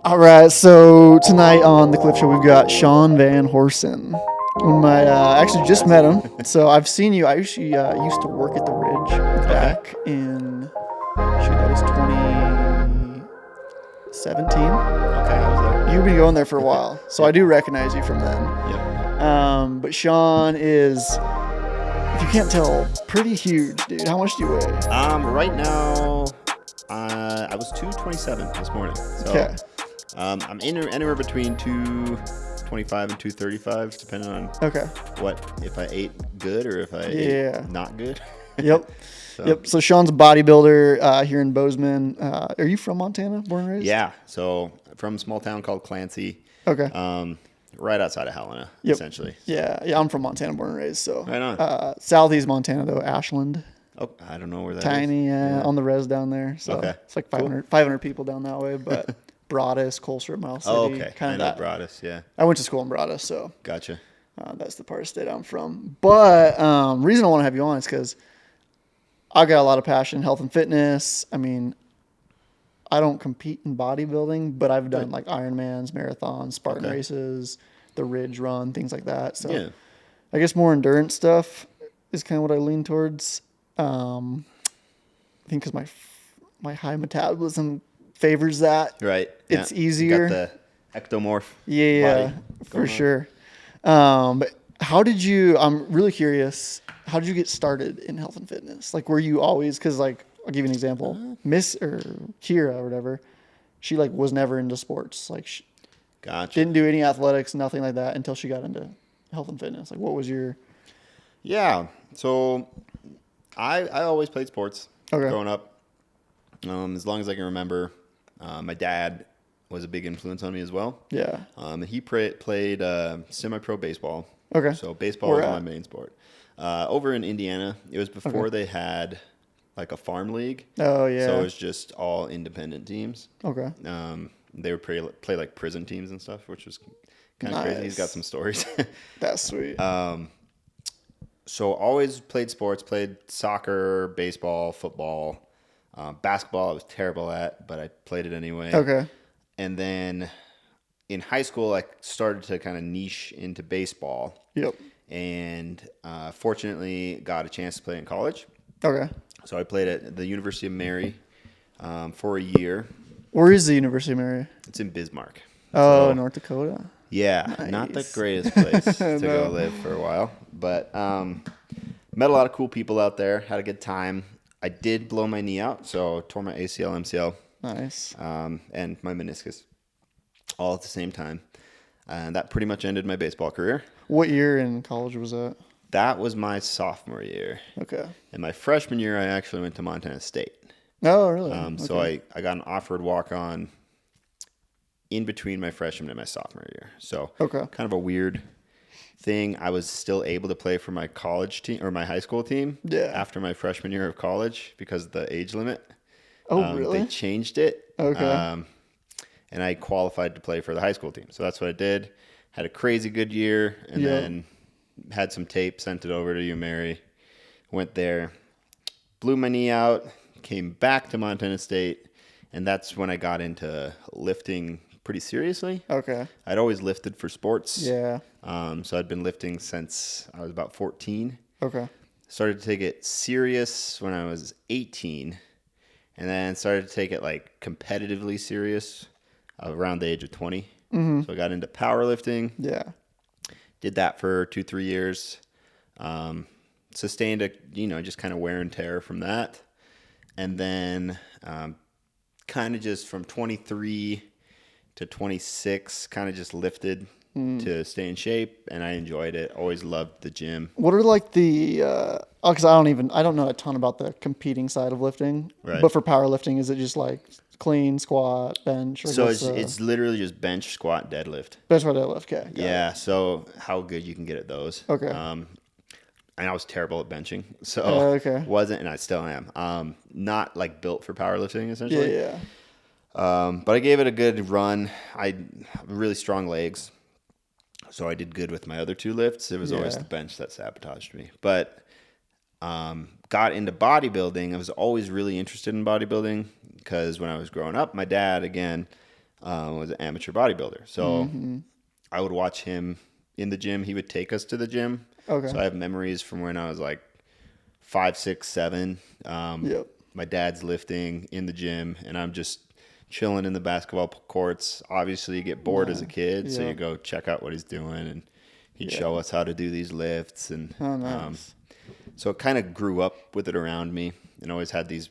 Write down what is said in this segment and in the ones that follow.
All right, so tonight on the Cliff Show, we've got Sean Van Horssen. One of my, actually just met him, so I've seen you. I actually used to work at the Ridge Okay. back in, shoot, that was 2017. Okay, I was there. You've been going there for a while, so I Yep. do recognize you from then. Yep. But Sean is, if you can't tell, pretty huge, dude. How much do you weigh? Right now, I was 227 this morning. So, Okay. I'm anywhere between 225 and 235, depending on Okay. if I ate good or if I Yeah. ate not good. Yep. So, Yep. So Sean's a bodybuilder here in Bozeman. Are you from Montana, born and raised? yeah. So, from a small town called Clancy, Okay. right outside of Helena, Yep. essentially. Yeah. Yeah. I'm from Montana, born and raised. So Right on. southeast Montana though, Ashland, Oh, I don't know where that is. tiny on the res down there. So Okay. it's like 500 people down that way. But Broadus, Colstrip, Miles City. Oh, okay. Kind I of know that. Broadus. Yeah. I went to school in Broadus, so Gotcha. that's the part of the state I'm from. But reason I want to have you on is because I got a lot of passion in health and fitness. I mean, I don't compete in bodybuilding, but I've done like Ironmans, marathons, Spartan Okay. races, the Ridge Run, things like that. So Yeah. I guess more endurance stuff is kind of what I lean towards. I think because my high metabolism favors that. Right. It's yeah. easier. You got the ectomorph. Yeah, body for going on. sure. But how did you? I'm really curious. How did you get started in health and fitness? Like, were you always? Because like, I'll give you an example. Miss or Kira or whatever, she like was never into sports. Like, she Gotcha. didn't do any athletics, nothing like that until she got into health and fitness. Like, what was your? Yeah. So I always played sports Okay. growing up. As long as I can remember, my dad was a big influence on me as well. Yeah. He played semi-pro baseball. Okay. So baseball Where was my at? main sport. Over in Indiana, it was before they had like a farm league. Oh yeah. So it was just all independent teams. Okay. They would play like prison teams and stuff, which was kind of crazy. He's got Nice. some stories. That's sweet. So always played sports, played soccer, baseball, football, basketball. I was terrible at, but I played it anyway. Okay. And then in high school, I started to kind of niche into baseball, Yep. and fortunately got a chance to play in college. Okay. So I played at the University of Mary for a year. Where is the University of Mary? It's in Bismarck. Oh, So, North Dakota. yeah, not the Nice. greatest place to No. go live for a while, but met a lot of cool people out there. Had a good time. I did blow my knee out, so tore my ACL, MCL, Nice. and my meniscus all at the same time, and that pretty much ended my baseball career. What year in college was that? That was my sophomore year, Okay. and my freshman year, I actually went to Montana State. Oh, really? So Okay. I got an offered walk on in between my freshman and my sophomore year. So Okay. kind of a weird thing. I was still able to play for my college team or my high school team Yeah. after my freshman year of college because of the age limit. Oh, really? They changed it. Okay. And I qualified to play for the high school team. So that's what I did. Had a crazy good year and Yeah. then had some tape, sent it over to UMary, went there, blew my knee out, came back to Montana State, and that's when I got into lifting pretty seriously. Okay. I'd always lifted for sports. Yeah. So I'd been lifting since I was about 14. Okay. Started to take it serious when I was 18, and then started to take it like competitively serious around the age of 20. Mm-hmm. So I got into powerlifting, Yeah. did that for 2-3 years, sustained just kind of wear and tear from that, and then kind of just from 23 to 26, kind of just lifted to stay in shape, and I enjoyed it. Always loved the gym. What are like the? Because I don't know a ton about the competing side of lifting. Right. But for powerlifting, is it just like clean, squat, bench? Or So what's it's literally just bench, squat, deadlift. bench, squat, deadlift. Okay. got it. Yeah. So how good you can get at those. Okay. And I was terrible at benching, so Okay. wasn't, and I still am. Not like built for powerlifting, Yeah. essentially. Yeah. But I gave it a good run. I have really strong legs, so I did good with my other two lifts. It was always Yeah. the bench that sabotaged me. But got into bodybuilding. I was always really interested in bodybuilding because when I was growing up, my dad, again, was an amateur bodybuilder. So I would watch him in the gym. He would take us to the gym. Okay. So I have memories from when I was like 5, 6, 7. Yep. My dad's lifting in the gym, and I'm just chilling in the basketball courts. Obviously, you get bored as a kid, so Yeah. you go check out what he's doing, and he'd show us how to do these lifts. And Oh, nice. so it kind of grew up with it around me, and always had these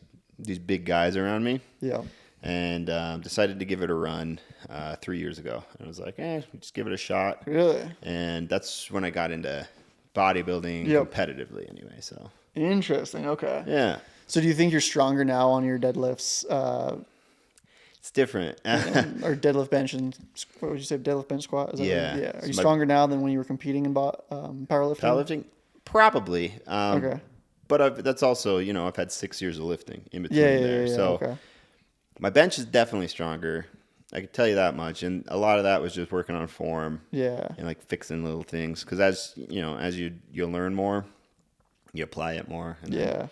big guys around me. Yeah. And decided to give it a run 3 years ago. And I was like, just give it a shot. Really? And that's when I got into bodybuilding Yep. competitively anyway. So Interesting. Okay. yeah, So do you think you're stronger now on your deadlifts, it's different. or deadlift bench and what would you say, deadlift bench squat? Is that Yeah. Right? Yeah. Are So you my- stronger now than when you were competing in powerlifting? Powerlifting? Probably. Okay. But that's also, I've had 6 years of lifting in between Yeah. there. Yeah. So Okay. my bench is definitely stronger. I can tell you that much. And a lot of that was just working on form Yeah. and like fixing little things. Because as you learn more, you apply it more. And then Yeah. it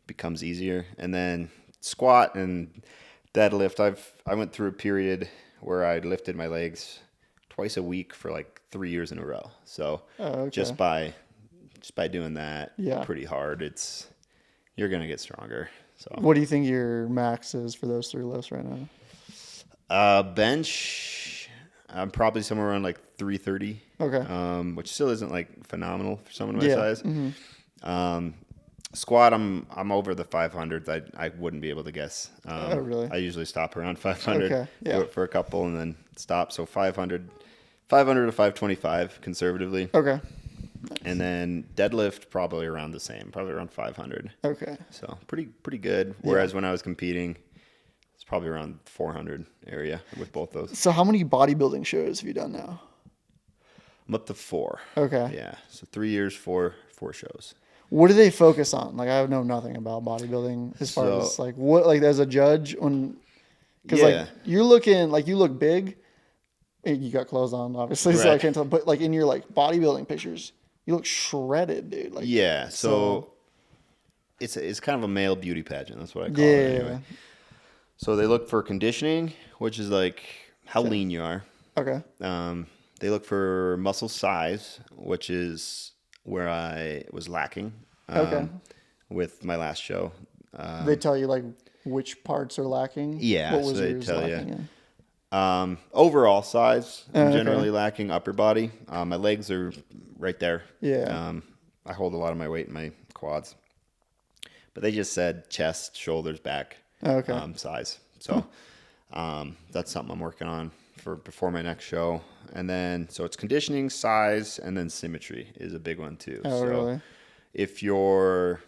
becomes easier. And then squat and deadlift, I went through a period where I lifted my legs twice a week for like 3 years in a row. So Oh, okay. just by doing that Yeah. pretty hard, you're gonna get stronger. So What do you think your max is for those 3 lifts right now? bench, I'm probably somewhere around like 330. Okay. Which still isn't like phenomenal for someone my Yeah. size. Squat, I'm over the 500s. I wouldn't be able to guess. Oh, really? I usually stop around 500. Okay, yeah. Do it for a couple and then stop. So 500 to 525 conservatively. Okay. And then deadlift probably around the same, probably around 500. Okay. So pretty good. Whereas when I was competing, it's probably around 400 area with both those. So how many bodybuilding shows have you done now? I'm up to 4. Okay. Yeah. So 3 years, 4 shows. What do they focus on? Like, I know nothing about bodybuilding as far So- as like what, like as a judge because Yeah. like you look big. You got clothes on, obviously, so I Right. can't tell. But like in your like bodybuilding pictures, you look shredded, dude. Like, Yeah. So it's kind of a male beauty pageant. That's what I call yeah, it anyway. So they look for conditioning, which is like how lean you are. Okay. They look for muscle size, which is where I was lacking Okay. with my last show. They tell you like which parts are lacking. Yeah, What was so they yours tell you. lacking in? Overall size, I'm Okay. generally lacking upper body. My legs are right there. Yeah. I hold a lot of my weight in my quads. But they just said chest, shoulders, back Okay. size. So that's something I'm working on before my next show. And then, so it's conditioning, size, and then symmetry is a big one too. Oh, so really? if you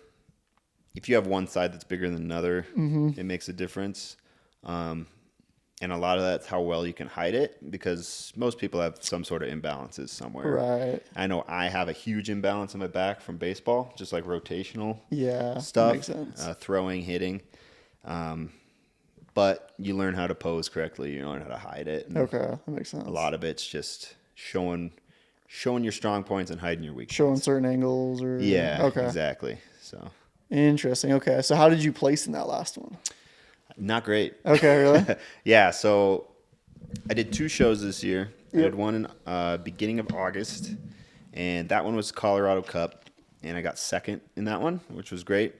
have one side that's bigger than another, Mm-hmm. it makes a difference. And a lot of that's how well you can hide it, because most people have some sort of imbalances somewhere. Right. I know I have a huge imbalance in my back from baseball, just like rotational Yeah. stuff, Makes sense. throwing, hitting. But you learn how to pose correctly. You learn how to hide it. And Okay. That makes sense. a lot of it's just showing your strong points and hiding your weak Showing points. certain angles or. Yeah, Okay. exactly. So Interesting. Okay. So how did you place in that last one? not great. Okay. Really? Yeah, so I did 2 shows this year. I Yep. did one in beginning of August, and that one was Colorado Cup, and I got second in that one, which was great.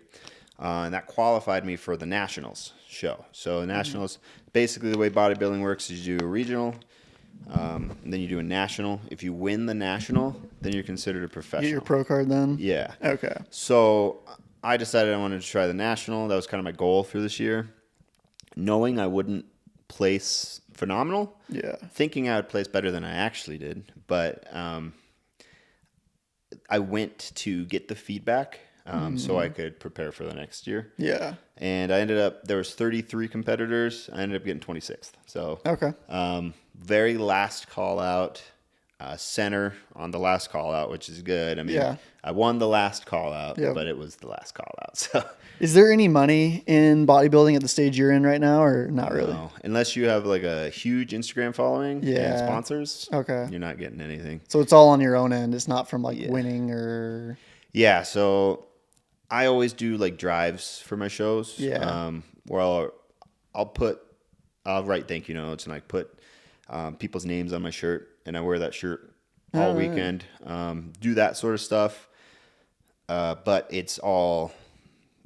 And that qualified me for the Nationals show. So the Nationals, basically the way bodybuilding works is you do a regional, and then you do a national. If you win the national, then you're considered a professional. Get your pro card then? Yeah. Okay. So I decided I wanted to try the national. That was kind of my goal for this year. Knowing I wouldn't place phenomenal, Yeah. thinking I would place better than I actually did, but I went to get the feedback so I could prepare for the next year. Yeah. And there was 33 competitors. I ended up getting 26th. So Okay. very last call out, center on the last call out, which is good. I mean, Yeah. I won the last call out, Yep. but it was the last call out. So Is there any money in bodybuilding at the stage you're in right now, or not really? no, unless you have like a huge Instagram following and Yeah. sponsors, Okay. you're not getting anything. So it's all on your own end. It's not from like Yeah. winning or. Yeah, so I always do like drives for my shows. Yeah. Where I'll put I'll write thank you notes and like put people's names on my shirt, and I wear that shirt all weekend. Do that sort of stuff. But it's all,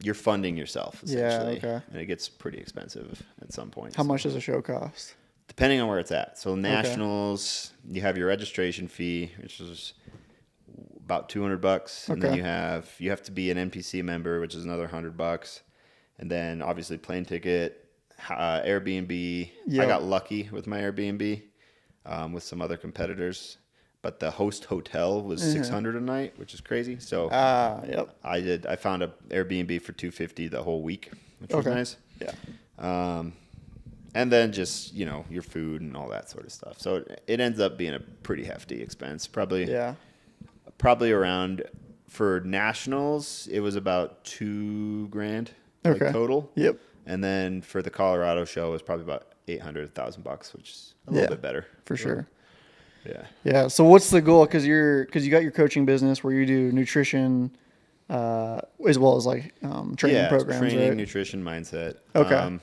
you're funding yourself essentially. Yeah, okay. And it gets pretty expensive at some point. How much does a show cost? Depending on where it's at. So nationals, you have your registration fee, which is about $200, and then you have to be an NPC member, which is another $100, and then obviously plane ticket, Airbnb. Yep. I got lucky with my Airbnb with some other competitors, but the host hotel was $600 a night, which is crazy. So yep. I found a Airbnb for $250 the whole week, which was nice. Yeah. And then just, your food and all that sort of stuff. So it ends up being a pretty hefty expense. Probably around, for nationals, it was about $2,000 total. Yep. And then for the Colorado show, it was probably about $800,000, which is a little bit better. For sure. Yeah. Yeah. So what's the goal? Because you got your coaching business where you do nutrition, as well as like training programs, training, right? nutrition, mindset. Okay.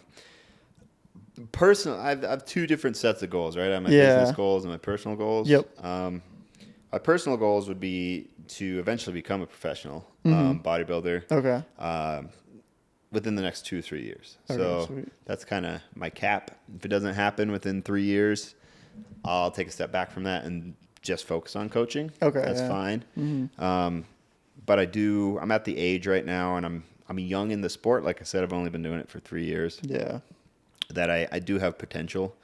Personal, I have two different sets of goals, right? I have my business goals and my personal goals. Yep. My personal goals would be to eventually become a professional bodybuilder. Okay. Within the next 2 or 3 years. Okay, so sweet. that's kind of my cap. If it doesn't happen within 3 years, I'll take a step back from that and just focus on coaching. Okay. That's fine. Mm-hmm. But I'm at the age right now, and I'm young in the sport. Like I said, I've only been doing it for 3 years. Yeah. That I do have potential.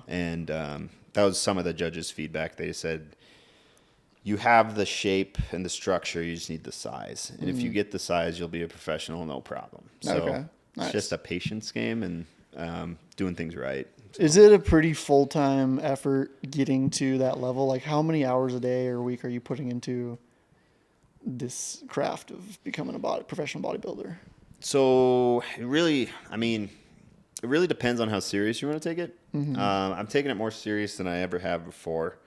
And that was some of the judges' feedback. They said, you have the shape and the structure, you just need the size. And if you get the size, you'll be a professional, no problem. So it's just a patience game and doing things right. So. Is it a pretty full-time effort getting to that level? Like how many hours a day or a week are you putting into this craft of becoming a professional bodybuilder? So it really depends on how serious you want to take it. I'm taking it more serious than I ever have before.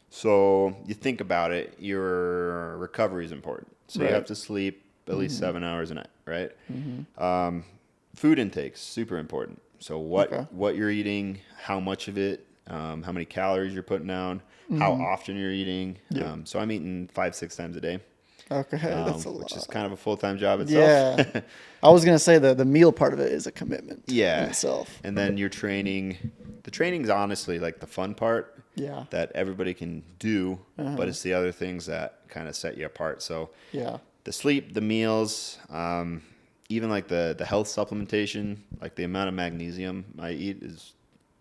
So you think about it, your recovery is important. So you have to sleep at least 7 hours a night, right? Food intake, super important. So what you're eating, how much of it, how many calories you're putting down, how often you're eating. So I'm eating 5-6 times a day. Okay, that's a lot. Which is kind of a full-time job itself. Yeah. I was going to say the meal part of it is a commitment in itself. And then your training. The training's honestly like the fun part that everybody can do, but it's the other things that kind of set you apart. So the sleep, the meals, even like the health supplementation, like the amount of magnesium I eat is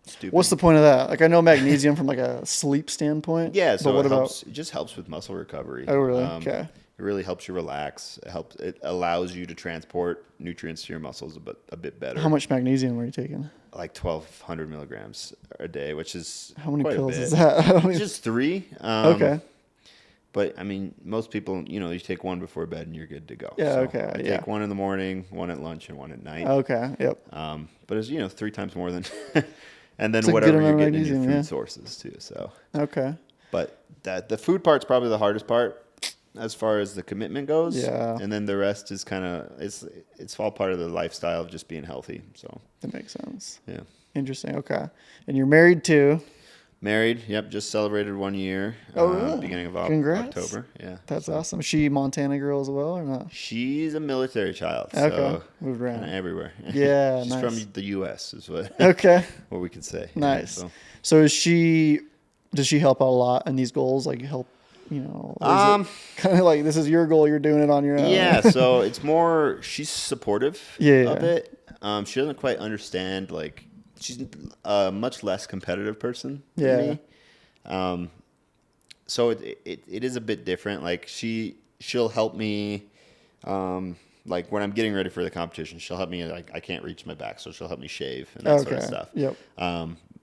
stupid. What's the point of that? Like I know magnesium from like a sleep standpoint. Yeah, so but it just helps with muscle recovery. Oh, really? Okay. It really helps you relax. It allows you to transport nutrients to your muscles a bit better. How much magnesium are you taking? Like 1,200 milligrams a day, which is how many quite pills a bit. is that? Just 3. Okay. But I mean, most people, you take one before bed and you're good to go. Yeah. So Okay. I take one in the morning, one at lunch, and one at night. Okay. Yep. But it's 3 times more than, and then it's whatever you're getting in your food sources too. So. Okay. But the food part's probably the hardest part. As far as the commitment goes, and then the rest is kind of it's all part of the lifestyle of just being healthy. So that makes sense. Yeah, interesting. Okay, and you're married too? Married. Yep, just celebrated 1 year. Oh, really? Beginning of Congrats. October. Yeah, that's awesome. Is she Montana girl as well or not? She's a military child. Okay, so moved around everywhere. Yeah, she's nice. from the U.S. is what what we could say. Nice. Yeah, so does she help out a lot in these goals? Like help. Kind of like this is your goal, you're doing it on your own. Yeah, so it's more she's supportive of it. She doesn't quite understand, like she's a much less competitive person than me. So it is a bit different. Like she'll help me like when I'm getting ready for the competition, she'll help me, like I can't reach my back, so she'll help me shave and that sort of stuff. Yep.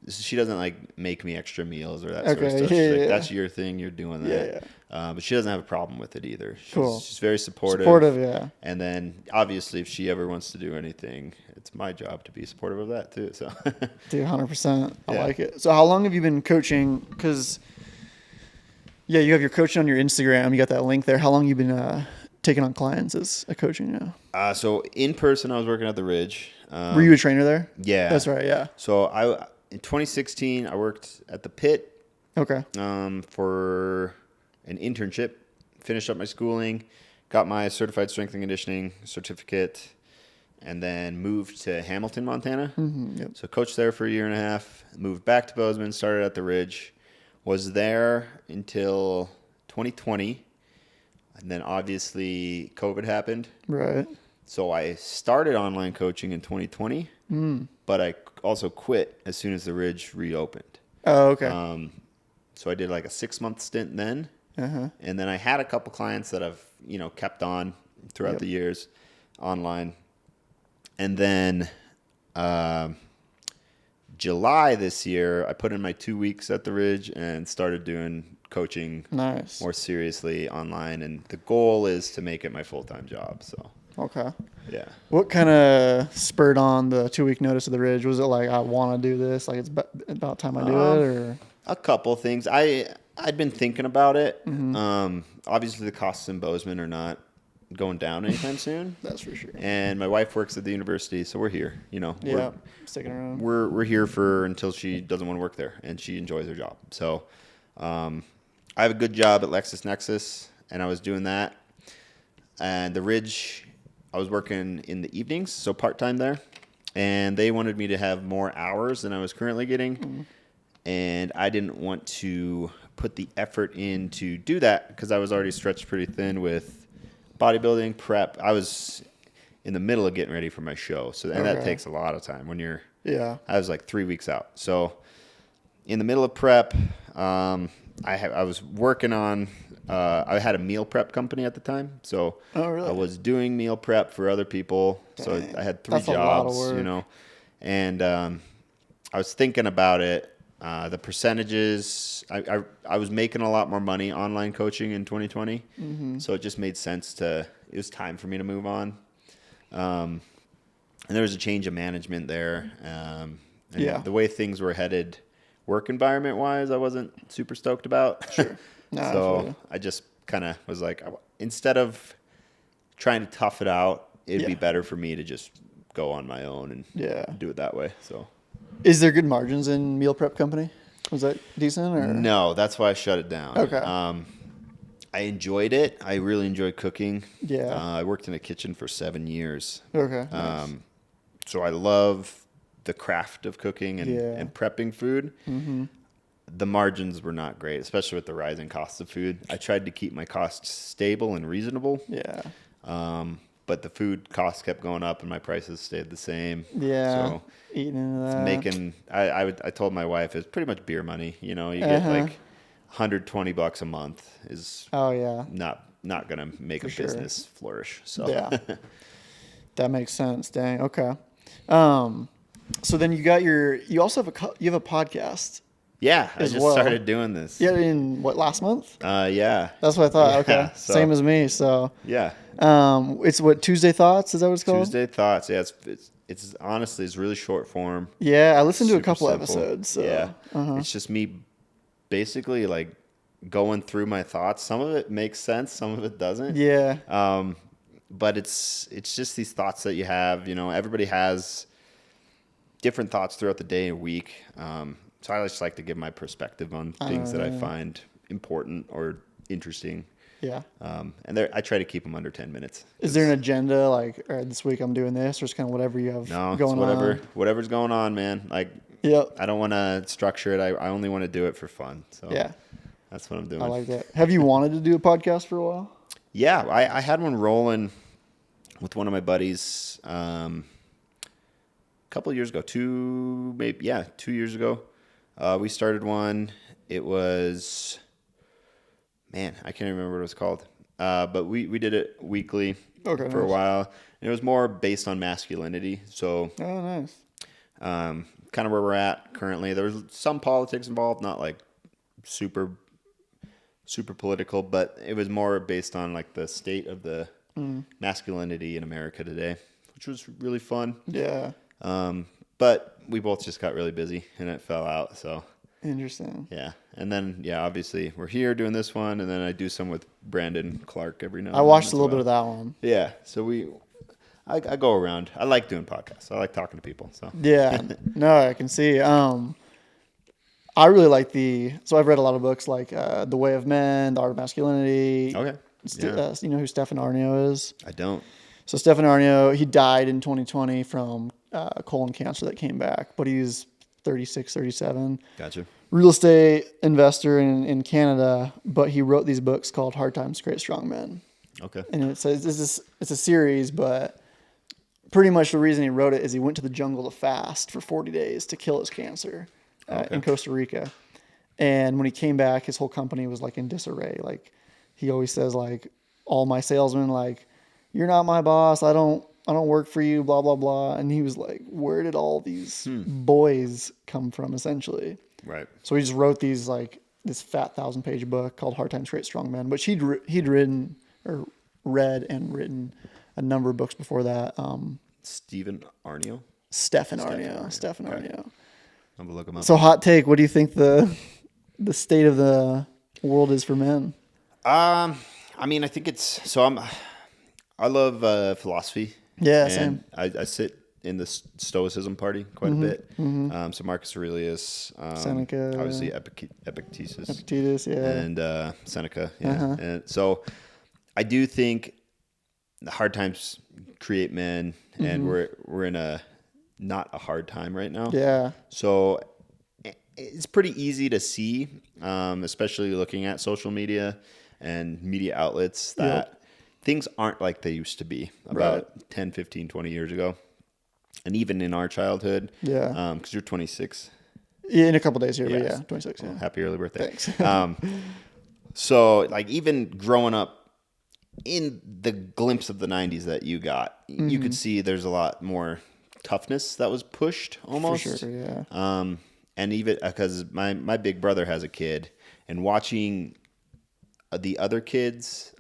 She doesn't like make me extra meals or that sort of stuff. She's like, that's your thing, you're doing that. But she doesn't have a problem with it either. She's very supportive. And then obviously if she ever wants to do anything, it's my job to be supportive of that too. So Dude, 100%. I like it. So how long have you been coaching? Because you have your coaching on your Instagram. You got that link there. How long have you been taking on clients as a coaching now? So in person, I was working at the Ridge. Were you a trainer there? Yeah. That's right. Yeah. So in 2016, I worked at the pit Okay. for an internship, finished up my schooling, got my certified strength and conditioning certificate, and then moved to Hamilton, Montana. Yep. So coached there for a year and a half, moved back to Bozeman, started at the Ridge, was there until 2020, and then obviously COVID happened. Right. So I started online coaching in 2020, but I also quit as soon as the Ridge reopened. Oh, okay. So I did like a 6-month stint then. Uh-huh. And then I had a couple clients that I've, kept on throughout Yep. the years online. And then July this year, I put in my 2 weeks at the Ridge and started doing coaching Nice. more seriously online. And the goal is to make it my full-time job. So, Okay. yeah. What kind of spurred on the 2-week notice of the Ridge? Was it like, I want to do this, like it's about time I do it, or? A couple things. I'd been thinking about it. Obviously, the costs in Bozeman are not going down anytime soon. That's for sure. And my wife works at the university, so we're here. Yeah, sticking around. We're here for until she doesn't want to work there, and she enjoys her job. So, I have a good job at LexisNexis, and I was doing that. And the Ridge, I was working in the evenings, so part time there, and they wanted me to have more hours than I was currently getting. And I didn't want to put the effort in to do that because I was already stretched pretty thin with bodybuilding prep. I was in the middle of getting ready for my show, and that takes a lot of time when you're. Yeah. I was like 3 weeks out, so in the middle of prep, I was working on. I had a meal prep company at the time, so Oh, really? I was doing meal prep for other people. Dang. So I had 3 That's a lot of jobs, work. and I was thinking about it. The percentages, I was making a lot more money online coaching in 2020, so it just made sense it was time for me to move on. And there was a change of management there. And the way things were headed work environment wise, I wasn't super stoked about. Sure. No, So I just kind of was like, instead of trying to tough it out, it'd be better for me to just go on my own and do it that way. So. Is there good margins in meal prep company? Was that decent or? No, that's why I shut it down. Okay. I enjoyed it. I really enjoyed cooking. Yeah. I worked in a kitchen for 7 years. Okay. Nice. So I love the craft of cooking and prepping food. The margins were not great, especially with the rising costs of food. I tried to keep my costs stable and reasonable. Yeah. But the food costs kept going up and my prices stayed the same. Yeah. So eating into that. I told my wife it's pretty much beer money. You get like $120 a month is not gonna make a business flourish. So yeah, that makes sense. Dang. Okay. So then you also have a podcast. Yeah, I just started doing this. Yeah, in what, last month? Yeah. That's what I thought. Yeah, okay. Same as me. So yeah. It's what, Tuesday Thoughts? Is that what it's called? Tuesday Thoughts. Yeah, it's honestly it's really short form. Yeah, I listened to a Super couple simple. episodes. So. Yeah, it's just me basically like going through my thoughts. Some of it makes sense, some of it doesn't. Yeah. But it's just these thoughts that you have. Everybody has different thoughts throughout the day and week. So I just like to give my perspective on things that I find important or interesting. Yeah. And I try to keep them under 10 minutes. Is there an agenda like, all right, this week I'm doing this, or just kind of whatever you have going on? Whatever's going on, man. Like, I don't want to structure it. I only want to do it for fun. So yeah, that's what I'm doing. I like that. Have you wanted to do a podcast for a while? Yeah, I had one rolling with one of my buddies a couple of years ago. 2 years ago. We started one. It was, man, I can't remember what it was called. But we did it weekly for a while. And it was more based on masculinity. So, oh, nice. Kind of where we're at currently. There was some politics involved, not like super political, but it was more based on like the state of the masculinity in America today, which was really fun. Yeah. But we both just got really busy and it fell out. So interesting. Yeah. And then, obviously we're here doing this one. And then I do some with Brandon Clark every now and then. I watched a little bit of that one. Yeah. So I go around. I like doing podcasts. I like talking to people. So Yeah, no, I can see. I really like so I've read a lot of books like The Way of Men, The Art of Masculinity. okay, yeah. You know who Stefan Aarnio is? I don't. So Stefan Aarnio, he died in 2020 from colon cancer that came back, but he's 36, 37. Gotcha. Real estate investor in Canada, but he wrote these books called Hard Times Create Strong Men. Okay. And it's a series, but pretty much the reason he wrote it is he went to the jungle to fast for 40 days to kill his cancer in Costa Rica. And when he came back, his whole company was like in disarray. Like he always says, like, all my salesmen, like, you're not my boss. I don't work for you, blah, blah, blah. And he was like, where did all these boys come from, essentially? Right. So he just wrote this fat 1,000-page book called Hard Times Create Strong Men, which he'd written or read and written a number of books before that. Stephen Aarnio. Stefan Aarnio. I'm gonna look him up. So hot take, what do you think the state of the world is for men? I mean, I think I love philosophy. Yeah, and same. I sit in the stoicism party quite a bit. So Marcus Aurelius, Seneca, obviously Epictetus, yeah. and Seneca. Yeah. And so I do think the hard times create men, and we're in not a hard time right now. Yeah. So it's pretty easy to see, especially looking at social media and media outlets, that things aren't like they used to be about 10, 15, 20 years ago. And even in our childhood. Yeah. Because you're 26. Yeah, in a couple days here, Yes. but yeah, 26, yeah. Well, happy early birthday. Thanks. So, like, even growing up in the glimpse of the 90s that you got, you could see there's a lot more toughness that was pushed almost. For sure, yeah. And even because my big brother has a kid, and watching the other kids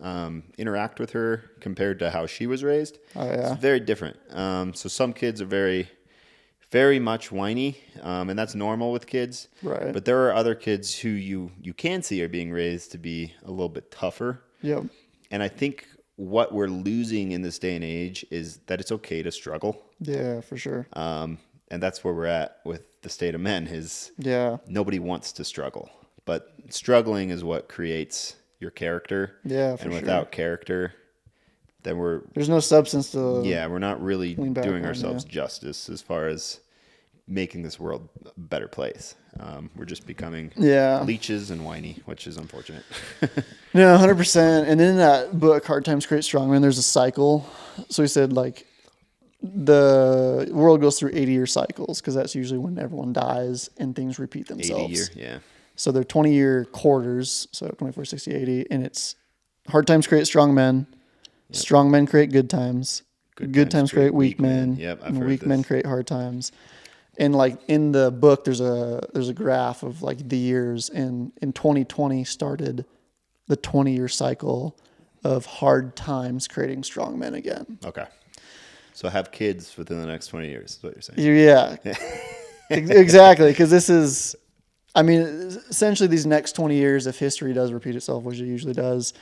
interact with her compared to how she was raised, it's very different. So some kids are very, very much whiny, and that's normal with kids. Right. But there are other kids who you can see are being raised to be a little bit tougher. Yep. And I think what we're losing in this day and age is that it's okay to struggle. Yeah, for sure. And that's where we're at with the state of men is nobody wants to struggle. But struggling is what creates your character. Yeah, for and sure. without character, then there's no substance to we're not really doing on, ourselves justice as far as making this world a better place. We're just becoming leeches and whiny, which is unfortunate. No, 100%. And in that book, Hard Times Create Strong Men, there's a cycle. So he said, like, the world goes through 80-year cycles because that's usually when everyone dies and things repeat themselves. 80 year, yeah. So they're 20-year quarters, so 24, 60, 80, and it's hard times create strong men, strong men create good times, good times create weak men, and weak men create hard times. And like in the book, there's a graph of like the years, and in 2020 started the 20-year cycle of hard times creating strong men again. Okay. So have kids within the next 20 years is what you're saying. Yeah, exactly. Because this is, I mean, essentially these next 20 years, if history does repeat itself, which it usually does,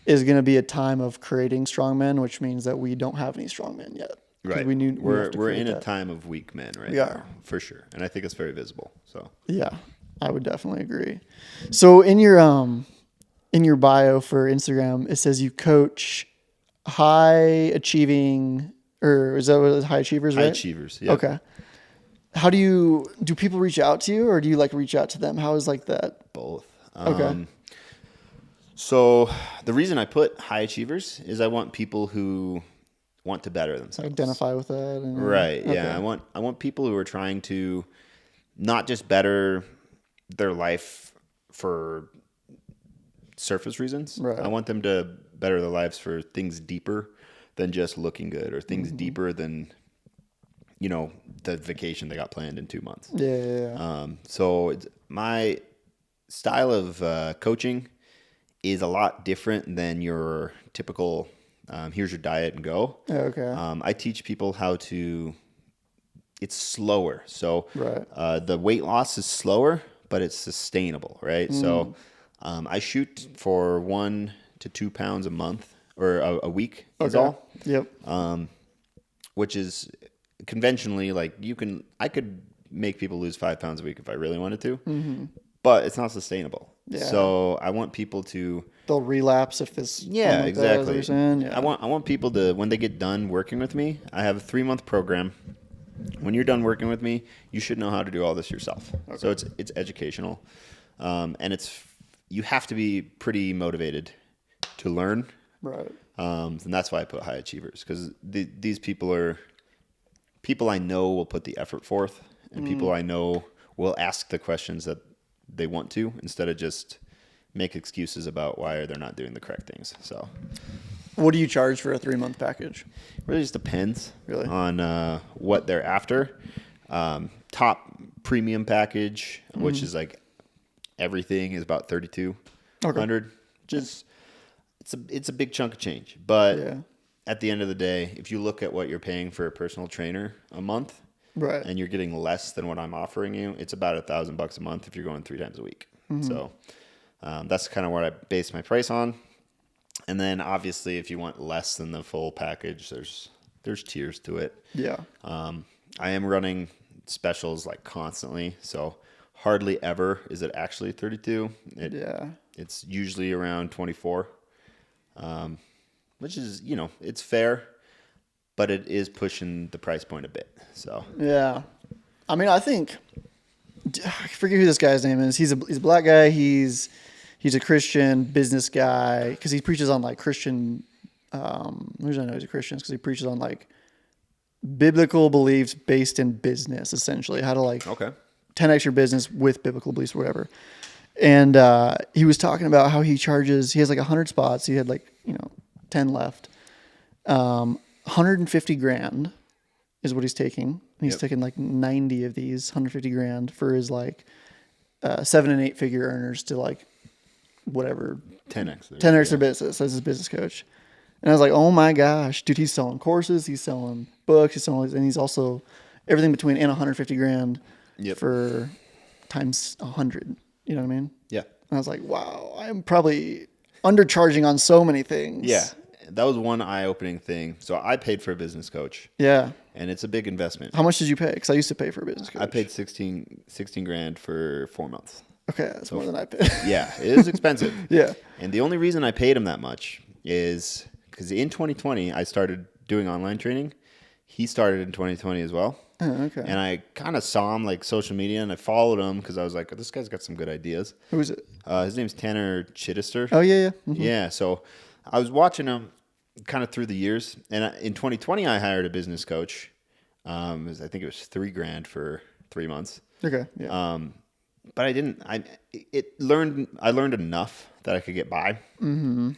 is going to be a time of creating strong men, which means that we don't have any strong men yet. Right. We're in a time of weak men right now, for sure. And I think it's very visible. So yeah, I would definitely agree. So in your bio for Instagram, it says you coach high achieving, or is that what it is? High achievers, right? High achievers, yeah. Okay. How do people reach out to you, or do you like reach out to them? How is like that? Both. Okay. So the reason I put high achievers is I want people who want to better themselves. Identify with that. Right. Okay. Yeah. I want people who are trying to not just better their life for surface reasons. Right. I want them to better their lives for things deeper than just looking good, or things deeper than, the vacation they got planned in 2 months. Yeah. So my style of coaching is a lot different than your typical, here's your diet and go. Okay. I teach people how to, it's slower. So right. The weight loss is slower, but it's sustainable, right? So I shoot for 1 to 2 pounds a month or a week is all. Yep. which is conventionally like I could make people lose 5 pounds a week if I really wanted to, but it's not sustainable. Yeah. So I want people to, They'll relapse if this. yeah, like that, is what exactly. you're saying? Yeah. I want people to, when they get done working with me, I have a 3-month program. When you're done working with me, you should know how to do all this yourself. Okay. So it's educational, and you have to be pretty motivated to learn. Right. And that's why I put high achievers, because these people are people I know will put the effort forth, and people I know will ask the questions that they want to, instead of just make excuses about why they're not doing the correct things. So, what do you charge for a 3-month package? really just depends Really? on what they're after. Top premium package, which is like everything, is about $3,200. Okay. Just it's a big chunk of change, but Yeah. at the end of the day, if you look at what you're paying for a personal trainer a month, Right. and you're getting less than what I'm offering you, it's about $1,000 a month if you're going 3 times a week. So that's kind of what I base my price on. And then obviously, if you want less than the full package, there's tiers to it. Yeah. I am running specials like constantly, so hardly ever is it actually 32. Yeah. It's usually around 24, which is, it's fair, but it is pushing the price point a bit. So Yeah. I mean, I think I forget who this guy's name is. He's a black guy. He's a Christian business guy because he preaches on like Christian. The reason I know he's a Christian is because he preaches on like biblical beliefs based in business, essentially how to like okay, 10x your business with biblical beliefs, or whatever. And he was talking about how he has like 100 spots. He had like 10 left. 150 grand is what he's taking. And he's taking like 90 of these 150 grand for his like 7 and 8 figure earners to like whatever 10x their business as his business coach. And I was like, oh my gosh, dude, he's selling courses, he's selling books, and he's also everything between and 150 grand for times 100. You know what I mean? Yeah. And I was like, wow, I'm probably undercharging on so many things. Yeah. That was one eye-opening thing. So I paid for a business coach. Yeah. And it's a big investment. How much did you pay? Because I used to pay for a business coach. I paid 16 grand for 4 months. Okay, that's more than I paid. Yeah, it is expensive. Yeah. And the only reason I paid him that much is because in 2020, I started doing online training. He started in 2020 as well. Oh, okay. And I kind of saw him like social media, and I followed him because I was like, oh, this guy's got some good ideas. Who is it? His name's Tanner Chittister. Oh, yeah. Mm-hmm. Yeah, so I was watching him kind of through the years. And in 2020, I hired a business coach. I think it was $3 grand for 3 months. Okay. Yeah. But I learned enough that I could get by. Mm-hmm.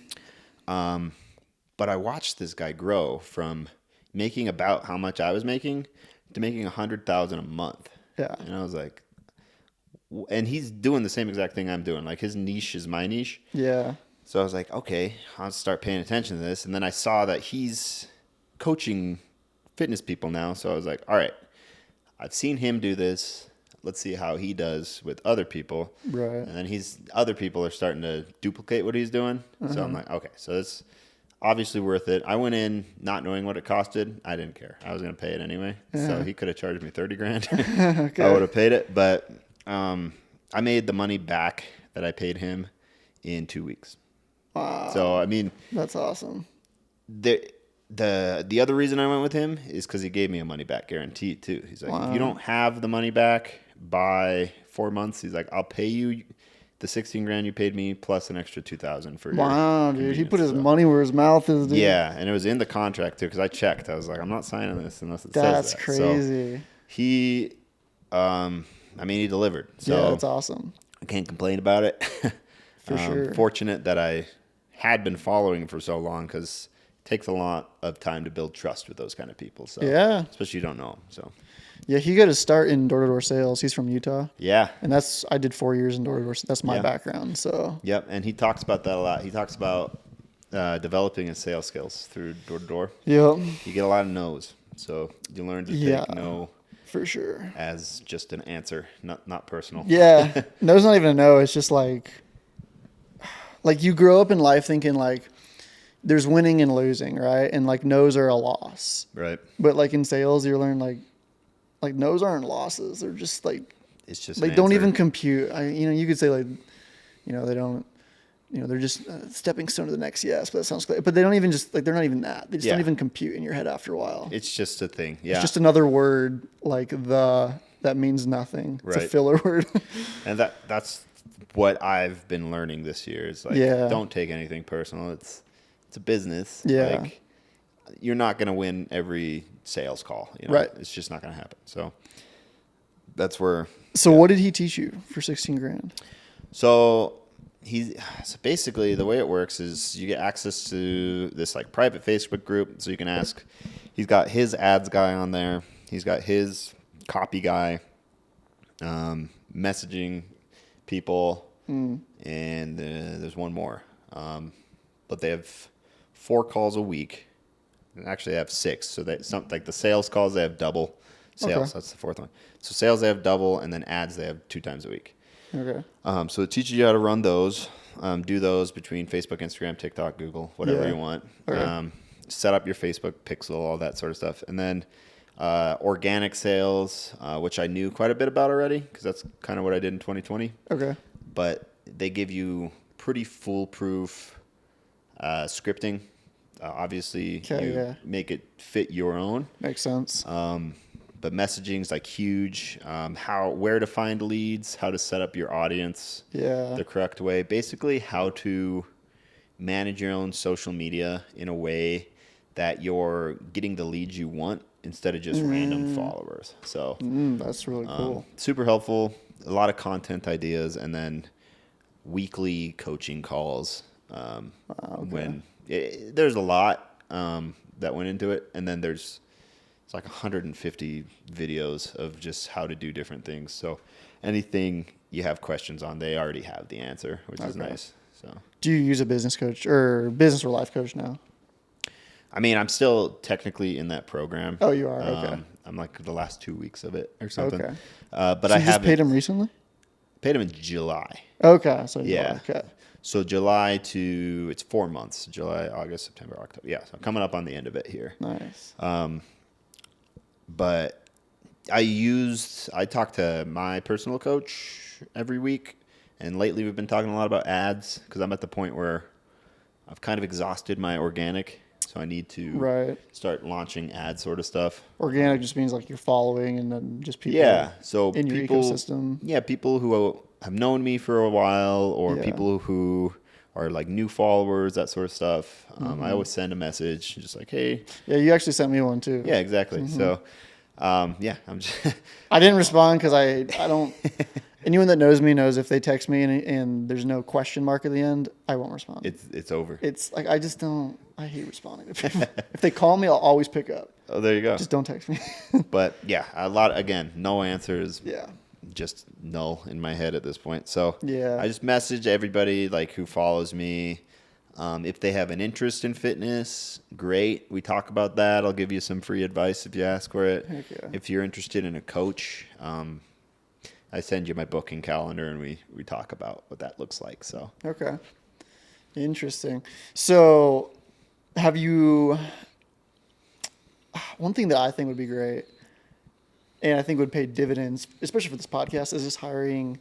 But I watched this guy grow from making about how much I was making to making $100,000 a month. Yeah. And I was like, and he's doing the same exact thing I'm doing. Like his niche is my niche. Yeah. So I was like, okay, I'll start paying attention to this. And then I saw that he's coaching fitness people now. So I was like, all right, I've seen him do this. Let's see how he does with other people. Right. And then other people are starting to duplicate what he's doing. So I'm like, okay, so it's obviously worth it. I went in not knowing what it costed. I didn't care. I was going to pay it anyway. Yeah. So he could have charged me 30 grand. Okay. I would have paid it. But I made the money back that I paid him in 2 weeks. Wow. So, I mean, that's awesome. The other reason I went with him is because he gave me a money back guarantee too. He's like, if you don't have the money back by 4 months, he's like, I'll pay you the 16 grand you paid me plus an extra 2,000 for your dude. He put his money where his mouth is, dude. Yeah, and it was in the contract too because I checked. I was like, I'm not signing this unless it says that. That's crazy. So he, he delivered. So yeah, that's awesome. I can't complain about it. For sure. Fortunate that I had been following for so long because it takes a lot of time to build trust with those kind of people. So yeah, especially you don't know them. So yeah, he got his start in door-to-door sales. He's from Utah. Yeah, and I did 4 years in door-to-door. That's my background. So yep, and he talks about that a lot. He talks about developing his sales skills through door-to-door. Yep, you get a lot of no's, so you learn to take no for sure as just an answer, not personal. Yeah, no's not even a no. It's just like you grow up in life thinking like, there's winning and losing, right? And like no's are a loss. Right. But like in sales, you learn like no's aren't losses. They're just like It's just they an don't answer. even compute. You could say like, they don't. They're just stepping stone to the next yes, but that sounds clear. But they don't even just like they're not even that. They just don't even compute in your head after a while. It's just a thing. Yeah. It's just another word like that means nothing. It's a Right. filler word. And that's what I've been learning this year is like, don't take anything personal. It's a business. Yeah. Like, you're not going to win every sales call. Right. It's just not going to happen. So that's where. So what did he teach you for 16 grand? So basically the way it works is you get access to this like private Facebook group. So you can ask, he's got his ads guy on there. He's got his copy guy, messaging people, and there's one more. But they have 4 calls a week. And actually, they have 6. So like the sales calls, they have double sales. Okay. That's the 4th one. So sales, they have double, and then ads, they have 2 times a week. Okay. So it teaches you how to run those, do those between Facebook, Instagram, TikTok, Google, whatever you want. Okay. Set up your Facebook pixel, all that sort of stuff. And then organic sales, which I knew quite a bit about already because that's kind of what I did in 2020. Okay. But they give you pretty foolproof scripting. Obviously, make it fit your own. Makes sense. But messaging is like huge. Where to find leads, how to set up your audience the correct way. Basically, how to manage your own social media in a way that you're getting the leads you want instead of just random followers. So that's really cool. Super helpful. A lot of content ideas, and then weekly coaching calls. There's a lot that went into it, and then it's like 150 videos of just how to do different things. So anything you have questions on, they already have the answer, which is nice. So do you use a business coach or business or life coach now? I mean, I'm still technically in that program. Oh, you are? Okay. I'm like the last 2 weeks of it or something. Okay. But so I you just haven't paid him recently? paid him in July. Okay. So Yeah. Okay. So July to, it's 4 months. July, August, September, October. Yeah, so coming up on the end of it here. Nice. But I talk to my personal coach every week. And lately we've been talking a lot about ads because I'm at the point where I've kind of exhausted my organic. So I need to start launching ad sort of stuff. Organic just means like you're following and then just people so in your ecosystem. Yeah, people who have known me for a while or people who are like new followers, that sort of stuff. I always send a message just like, hey. Yeah, you actually sent me one too. Yeah, exactly. So, I'm just I didn't respond because I don't. Anyone that knows me knows if they text me and there's no question mark at the end, I won't respond. It's over. It's like I just don't. I hate responding to people. If they call me, I'll always pick up. Oh, there you go. Just don't text me. But yeah, no answers. Yeah. Just null in my head at this point. So I just message everybody like who follows me. If they have an interest in fitness, great. We talk about that. I'll give you some free advice if you ask for it. Heck yeah. If you're interested in a coach, I send you my booking calendar and we talk about what that looks like. So okay, interesting. So have you? One thing that I think would be great, and I think would pay dividends, especially for this podcast, is just hiring.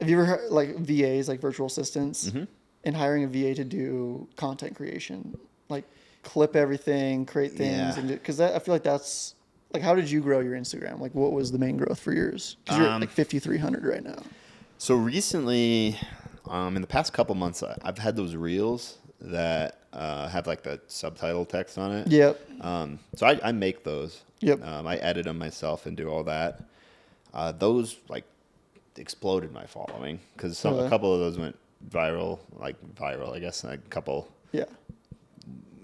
Have you ever heard like VAs, like virtual assistants, and hiring a VA to do content creation, like clip everything, create things, and because I feel like that's like, how did you grow your Instagram? Like, what was the main growth for yours? Because you're at like 5,300 right now. So recently, in the past couple months, I've had those reels that have like the subtitle text on it. Yep. So I make those. Yep. I edit them myself and do all that. Those like exploded my following because a couple of those went viral, I guess. Like a couple. Yeah.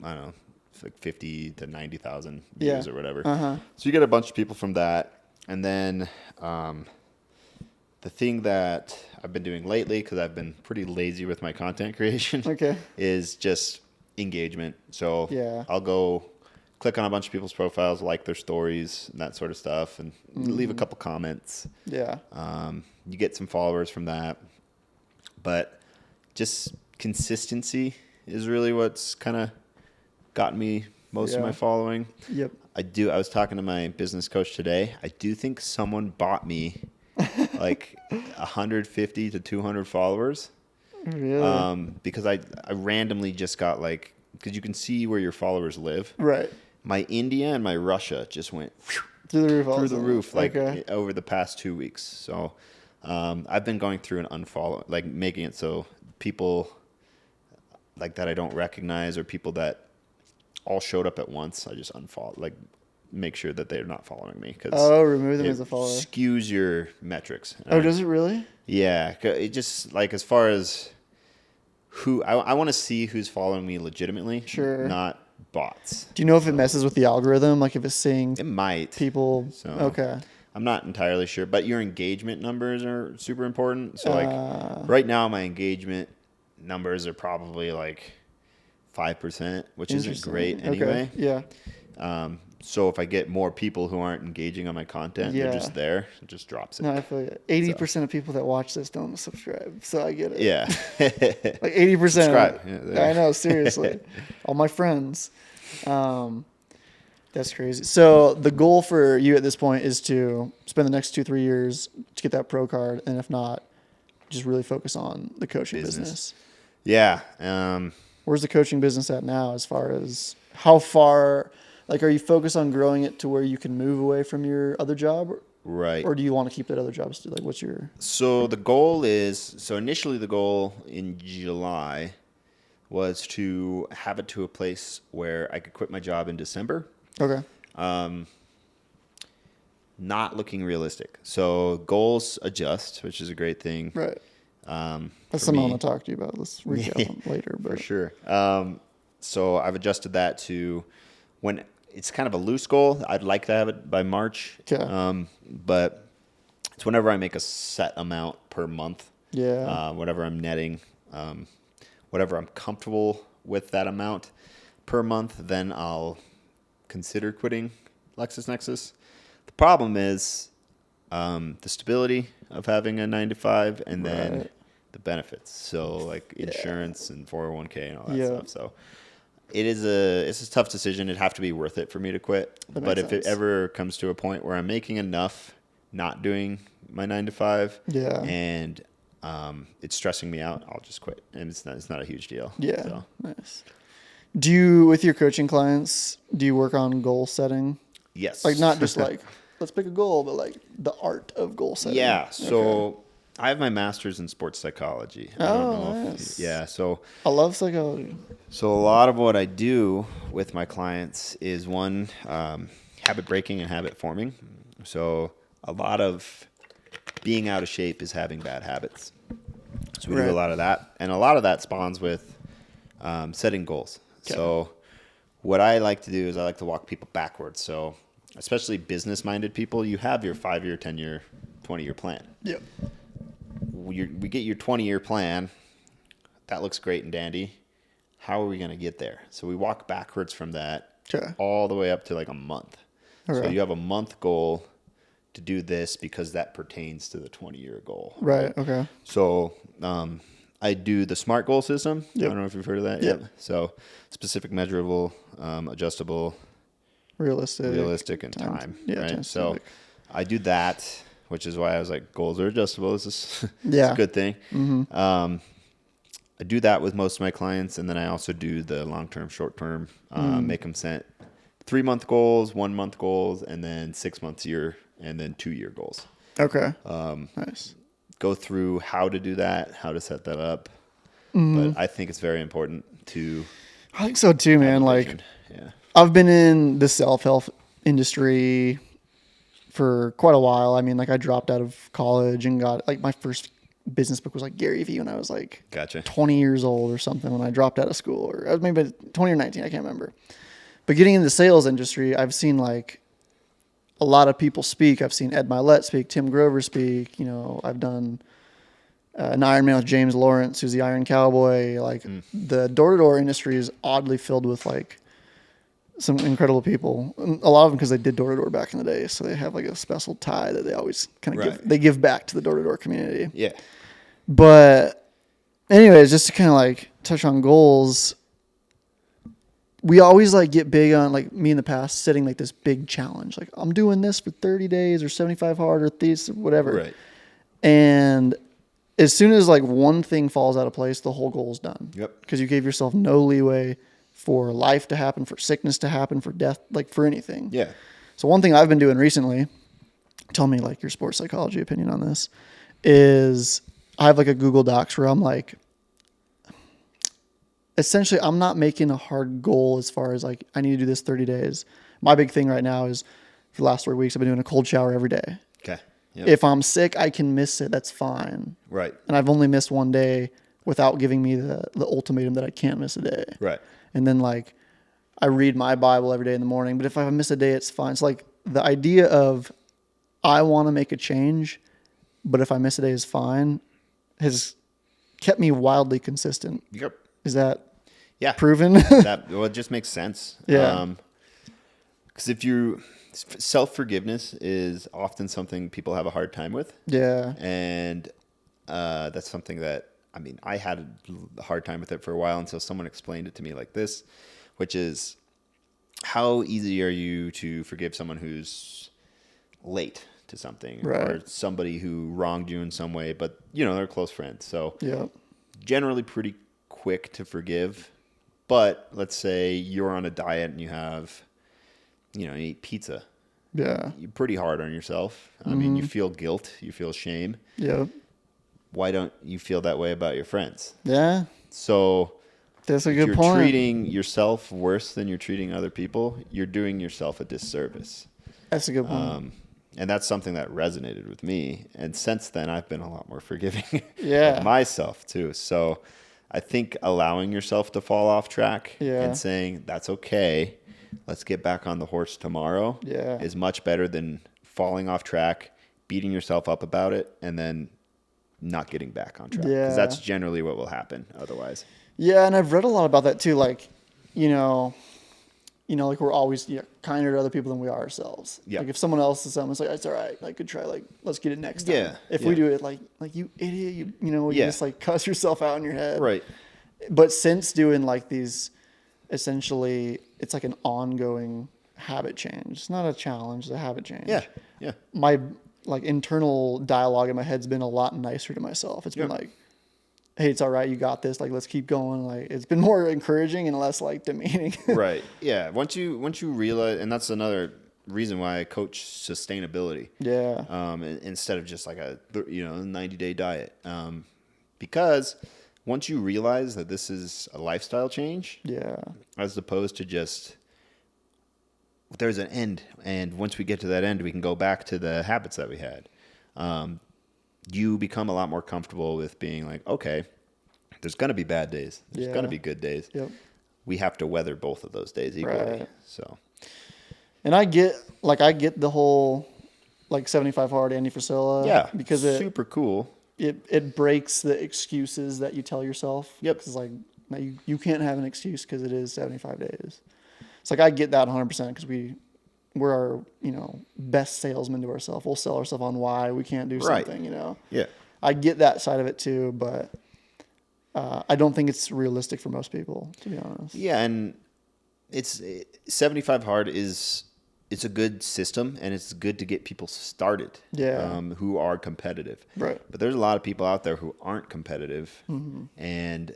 I don't know. Like 50 to 90,000 views or whatever. Uh-huh. So you get a bunch of people from that. And then the thing that I've been doing lately, because I've been pretty lazy with my content creation, is just engagement. So I'll go click on a bunch of people's profiles, like their stories and that sort of stuff, and leave a couple comments. Yeah. You get some followers from that. But just consistency is really what's kind of gotten me most of Yeah. my following. Yep. I was talking to my business coach today. I do think someone bought me like 150 to 200 followers. Really? Because I randomly just got like, because you can see where your followers live. Right. My India and my Russia just went Through the roof. through the roof like Okay. over the past 2 weeks. So I've been going through and unfollow, like making it so people like that I don't recognize or people that all showed up at once, I just unfollow, like make sure that they're not following me because Oh, remove them it as a follower. skews your metrics. Oh, does it really? Yeah, it just like as far as who I want to see who's following me legitimately, Sure. not bots. Do you know if it messes with the algorithm? Like if it's seeing It might. people? So Okay. I'm not entirely sure, but your engagement numbers are super important. So like right now, my engagement numbers are probably like 5%, which isn't Interesting. great anyway. Okay. Yeah. So if I get more people who aren't engaging on my content, Yeah. they're just there, it just drops it. No, I feel you. 80% of people that watch this don't subscribe, so I get it. Yeah. Like 80%. Subscribe. Yeah, there. I know, seriously. All my friends. That's crazy. So the goal for you at this point is to spend the next 2-3 years to get that pro card, and if not, just really focus on the coaching business. Yeah. Where's the coaching business at now as far as how far, like, are you focused on growing it to where you can move away from your other job? Right. Or do you want to keep that other job still? Like, what's your... So the goal is, so initially the goal in July was to have it to a place where I could quit my job in December. Okay. Not looking realistic. So goals adjust, which is a great thing. Right. For That's something I me. want to talk to you about. Let's recap them later. But For sure. So I've adjusted that to when it's kind of a loose goal. I'd like to have it by March. Okay. But it's whenever I make a set amount per month. Yeah. Whatever I'm netting, whatever I'm comfortable with that amount per month, then I'll consider quitting LexisNexis. The problem is the stability of having a 9-to-5 and then Right. the benefits. So like insurance and 401k and all that Yeah. stuff. So it's a tough decision. It'd have to be worth it for me to quit. That But makes if it sense. ever comes to a point where I'm making enough not doing my 9-to-5 Yeah. and it's stressing me out, I'll just quit. And it's not a huge deal. Yeah. So, Nice. Do you, with your coaching clients, do you work on goal setting? yes. Like, not just like, let's pick a goal, but like the art of goal setting. Yeah. So Okay. I have my master's in sports psychology. I Oh, don't know nice. yeah. So I love psychology. a lot of what I do with my clients is one, habit breaking and habit forming. So a lot of being out of shape is having bad habits. So we do Right. a lot of that. And a lot of that spawns with setting goals. Okay. So what I like to do is I like to walk people backwards. So especially business-minded people, you have your 5-year, 10-year, 20-year plan. Yep. We get your 20-year plan. That looks great and dandy. How are we going to get there? So we walk backwards from that Okay. all the way up to like a month. So Okay. you have a month goal to do this because that pertains to the 20-year goal. Right. Okay. So I do the SMART goal system. Yep. I don't know if you've heard of that Yep. yet. So specific, measurable, adjustable, Realistic, and time. Yeah. Right. Time So specific. I do that, which is why I was like, goals are adjustable. This is it's Yeah. a good thing. Mm-hmm. I do that with most of my clients, and then I also do the long-term, short-term. Make them set 3-month goals, 1-month goals, and then 6 months, year, and then 2-year goals. Okay. Nice. Go through how to do that, how to set that up. Mm-hmm. But I think it's very important to I think so too, have man. a Like, vision. Yeah. I've been in the self-help industry for quite a while. I mean, like, I dropped out of college and got, like, my first business book was like Gary Vee when I was like Gotcha. 20 years old or something when I dropped out of school, or I was maybe 20 or 19, I can't remember. But getting into the sales industry, I've seen like a lot of people speak. I've seen Ed Milet speak, Tim Grover speak. You know, I've done an Ironman with James Lawrence, who's the Iron Cowboy. Like the door-to-door industry is oddly filled with like some incredible people. And a lot of them because they did door-to-door back in the day, so they have like a special tie that they always kind of Right. give back to the door-to-door community. Yeah. But anyways, just to kind of like touch on goals, we always like get big on, like me in the past, setting like this big challenge. Like I'm doing this for 30 days or 75 hard or this, whatever. Right. And as soon as like one thing falls out of place, the whole goal is done. Yep. Because you gave yourself no leeway for life to happen, for sickness to happen, for death, like for anything. Yeah. So one thing I've been doing recently, tell me like your sports psychology opinion on this, is I have like a Google Docs where I'm like, essentially I'm not making a hard goal as far as like I need to do this 30 days. My big thing right now is for the last 3 weeks I've been doing a cold shower every day. Okay. Yep. If I'm sick, I can miss it. That's fine. Right. And I've only missed one day without giving me the ultimatum that I can't miss a day. Right. And then like I read my Bible every day in the morning, but if I miss a day, it's fine. It's like the idea of I want to make a change, but if I miss a day is fine, has kept me wildly consistent. Yep. Is that Yeah. proven? Well, it just makes sense. Yeah. Because if you self-forgiveness is often something people have a hard time with. Yeah. And that's something that, I mean, I had a hard time with it for a while until someone explained it to me like this, which is how easy are you to forgive someone who's late to something or Right. somebody who wronged you in some way, but you know, they're close friends. So Yeah. generally pretty quick to forgive. But let's say you're on a diet and you have, you eat pizza. Yeah. You're pretty hard on yourself. I mean, you feel guilt, you feel shame. Yeah. Why don't you feel that way about your friends? Yeah. So That's a if good you're point. treating yourself worse than you're treating other people, you're doing yourself a disservice. That's a good point. And that's something that resonated with me. And since then, I've been a lot more forgiving Yeah. of myself too. So I think allowing yourself to fall off track Yeah. and saying, that's okay, let's get back on the horse tomorrow Yeah. is much better than falling off track, beating yourself up about it, and then not getting back on track. Yeah. Because that's generally what will happen otherwise. Yeah, and I've read a lot about that too. Like, like we're always kinder to other people than we are ourselves. Yeah. Like if someone else does something, it's like, it's all right. Like, good try. Like, let's get it next time. Yeah, If yeah. we do it, like you idiot, you Yeah. just like cuss yourself out in your head. Right. But since doing like these, essentially, it's like an ongoing habit change. It's not a challenge, it's a habit change. Yeah. Yeah. My like internal dialogue in my head's been a lot nicer to myself. It's been Yeah. like, hey, it's all right, you got this. Like, let's keep going. Like, it's been more encouraging and less like demeaning. Right. Yeah. Once you realize, and that's another reason why I coach sustainability. Yeah. Instead of just like a 90-day diet. Because once you realize that this is a lifestyle change, Yeah. as opposed to just there's an end, and once we get to that end, we can go back to the habits that we had. You become a lot more comfortable with being like, okay, there's going to be bad days. There's Yeah. going to be good days. Yep. We have to weather both of those days equally. Right. So, And I get the whole like 75 hard Andy Frisella. yeah, Because super cool. it breaks the excuses that you tell yourself. Yep. Because like now you can't have an excuse because it is 75 days. It's like I get that 100% because we're our best salesman to ourselves. We'll sell ourselves on why we can't do Right. something. Yeah. I get that side of it too, but I don't think it's realistic for most people, to be honest. Yeah, and it's 75 hard it's a good system, and it's good to get people started. Yeah. Who are competitive. Right. But there's a lot of people out there who aren't competitive, and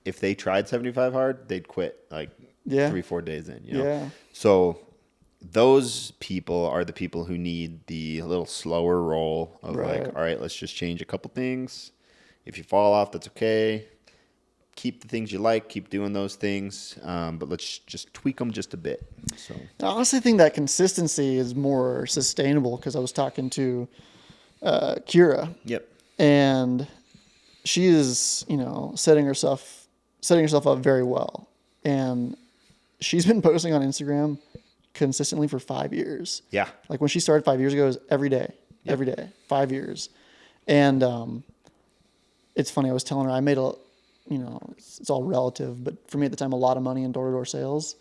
if they tried 75 hard, they'd quit like Yeah. 3-4 days in. Yeah. So those people are the people who need the little slower roll of Right. like, all right, let's just change a couple things. If you fall off, that's okay. Keep the things you like, keep doing those things, but let's just tweak them just a bit. So I honestly think that consistency is more sustainable because I was talking to Kira, yep, and she is, setting herself up very well. And she's been posting on Instagram consistently for 5 years. yeah, Like when she started 5 years ago, it was every day, 5 years. And it's funny, I was telling her I made it's all relative, but for me at the time, a lot of money in door-to-door sales.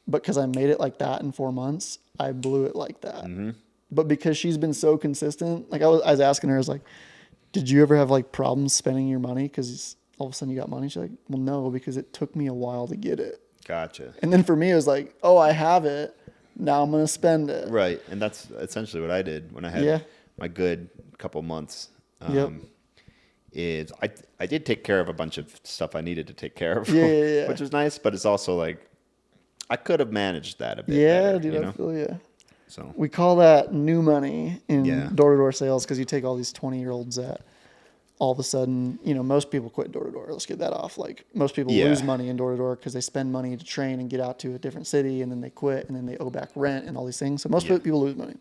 But because I made it like that in 4 months, I blew it like that. Mm-hmm. But because she's been so consistent, like I was asking her, I was like, did you ever have like problems spending your money? Because all of a sudden you got money? She's like, well, no, because it took me a while to get it. Gotcha. And then for me, it was like, oh, I have it. Now I'm going to spend it. Right. And that's essentially what I did when I had Yeah. my good couple months. Yep. Is I did take care of a bunch of stuff I needed to take care of, Yeah. which was nice, but it's also like I could have managed that a bit Yeah, better, dude, you I know? feel you. So We call that new money in Yeah. door-to-door sales because you take all these 20-year-olds that all of a sudden, most people quit door-to-door. Let's get that off. Like, most people Yeah. lose money in door-to-door because they spend money to train and get out to a different city, and then they quit, and then they owe back rent and all these things. So most people lose money.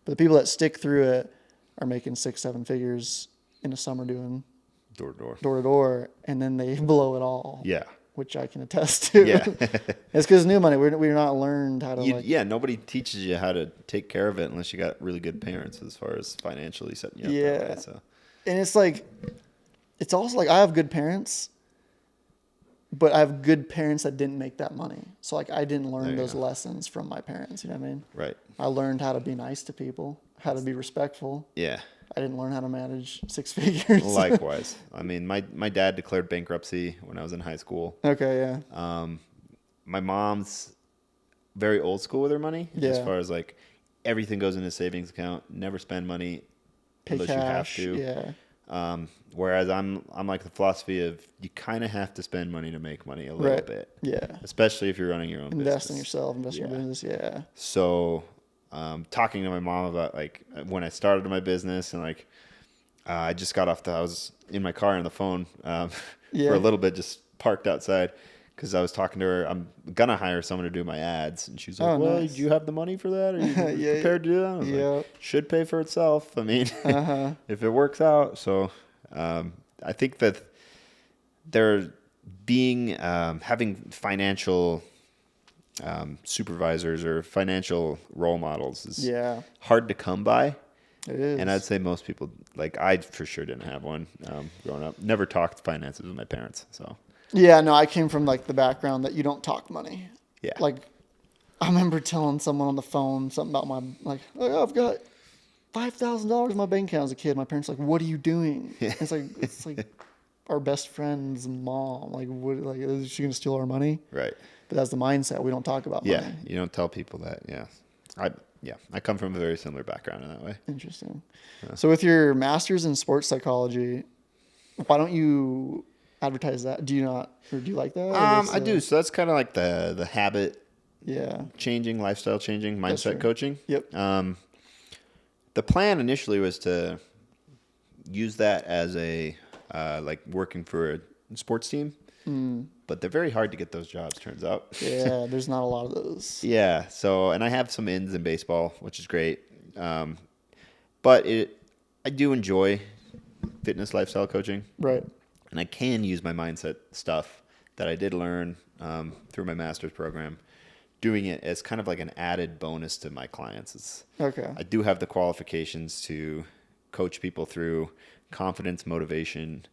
But the people that stick through it are making 6-7 figures in a summer doing door to door. door-to-door, and then they blow it all. Yeah. Which I can attest to. Yeah. It's because new money. We're not learned how to Yeah, nobody teaches you how to take care of it unless you got really good parents as far as financially setting you up that way. So. And it's like, it's also like I have good parents, but I have good parents that didn't make that money. So like I didn't learn those lessons from my parents. You know what I mean? Right. I learned how to be nice to people, how to be respectful. Yeah. I didn't learn how to manage 6 figures. Likewise. I mean, my dad declared bankruptcy when I was in high school. Okay, yeah. My mom's very old school with her money, as Yeah. far as like everything goes in a savings account, never spend money Pay unless cash. you have to. Yeah. Whereas I'm like the philosophy of you kind of have to spend money to make money a little Right. bit. Yeah. Especially if you're running your own Invest in business. yourself, invest in your Yeah. business. Yeah. So, talking to my mom about like when I started my business and like I just got off I was in my car on the phone for Yeah. a little bit, just parked outside because I was talking to her. I'm gonna hire someone to do my ads, and she's like, Oh, "Well, nice. do you have the money for that? Are you Yeah, prepared to do that?" I was Yep. like, "Should pay for itself." I mean, Uh-huh. if it works out. So, I think that there being having financial supervisors or financial role models is Yeah. hard to come by. It is. And I'd say most people, like I for sure didn't have one growing up. Never talked finances with my parents. So Yeah, no, I came from like the background that you don't talk money. yeah, Like, I remember telling someone on the phone something about my, like, oh, yeah, I've got $5,000 in my bank account as a kid. My parents were like, what are you doing? It's like our best friend's mom. Like, what? Like, is she gonna steal our money? right. But that's the mindset. We don't talk about money. Yeah, you don't tell people that. Yeah, I come from a very similar background in that way. Interesting. So with your master's in sports psychology, why don't you advertise that? Do you not, or do you like that? Or I do. So that's kind of like the habit Yeah. changing, lifestyle changing, That's mindset right. coaching. Yep. The plan initially was to use that as a like working for a sports team, but they're very hard to get those jobs. Turns out. Yeah. There's not a lot of those. Yeah. So, and I have some ins in baseball, which is great. But I do enjoy fitness lifestyle coaching, Right. and I can use my mindset stuff that I did learn through my master's program, doing it as kind of like an added bonus to my clients. Okay. I do have the qualifications to coach people through confidence, motivation,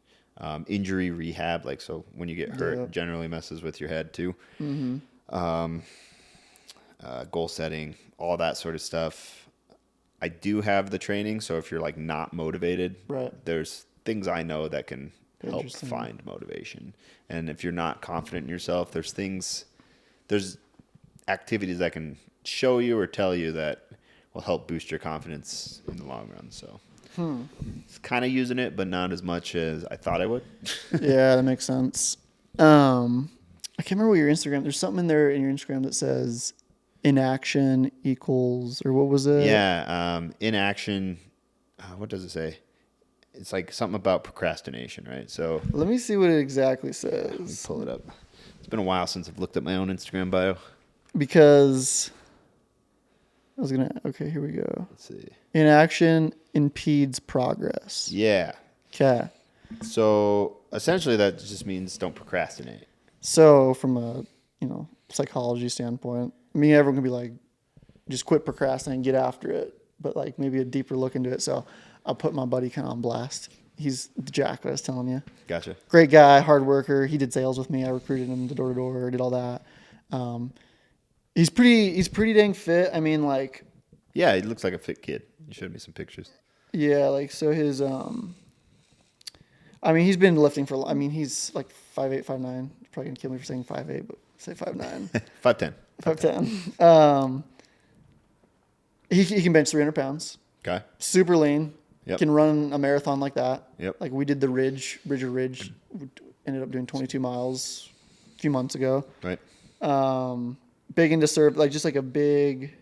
injury rehab. Like, so when you get hurt, Yep. generally messes with your head too. Goal setting, all that sort of stuff. I do have the training, so if you're like not motivated, Right. there's things I know that can help Interesting. find motivation. And if you're not confident in yourself, there's activities I can show you or tell you that will help boost your confidence in the long run. So it's kind of using it, but not as much as I thought I would. Yeah, that makes sense. I can't remember what your Instagram. There's something in there in your Instagram that says inaction equals, or what was it? Yeah, inaction. What does it say? It's like something about procrastination, right? So Let me see what it exactly let me says. pull it up. It's been a while since I've looked at my own Instagram bio. Because okay, here we go. Let's see. Inaction impedes progress. Yeah. Okay. So essentially, that just means don't procrastinate. So from a, psychology standpoint, everyone can be like, just quit procrastinating, get after it. But like maybe a deeper look into it. So I'll put my buddy kind of on blast. He's the Jack I was telling you. Gotcha. Great guy, hard worker. He did sales with me. I recruited him to door to door, did all that. He's pretty dang fit. I mean, like, Yeah, he looks like a fit kid. You showed me some pictures. yeah, like, so his, I I mean, he's been lifting for. I mean, he's like 5'8", 5'9". Probably gonna kill me for saying 5'8", but say 5'9". 5'10". 5'10". He can bench 300 pounds. Okay. Super lean. Yep. Can run a marathon like that. Yep. Like we did the Ridge. We ended up doing 22 miles a few months ago. Right. Big into serve, like just like a big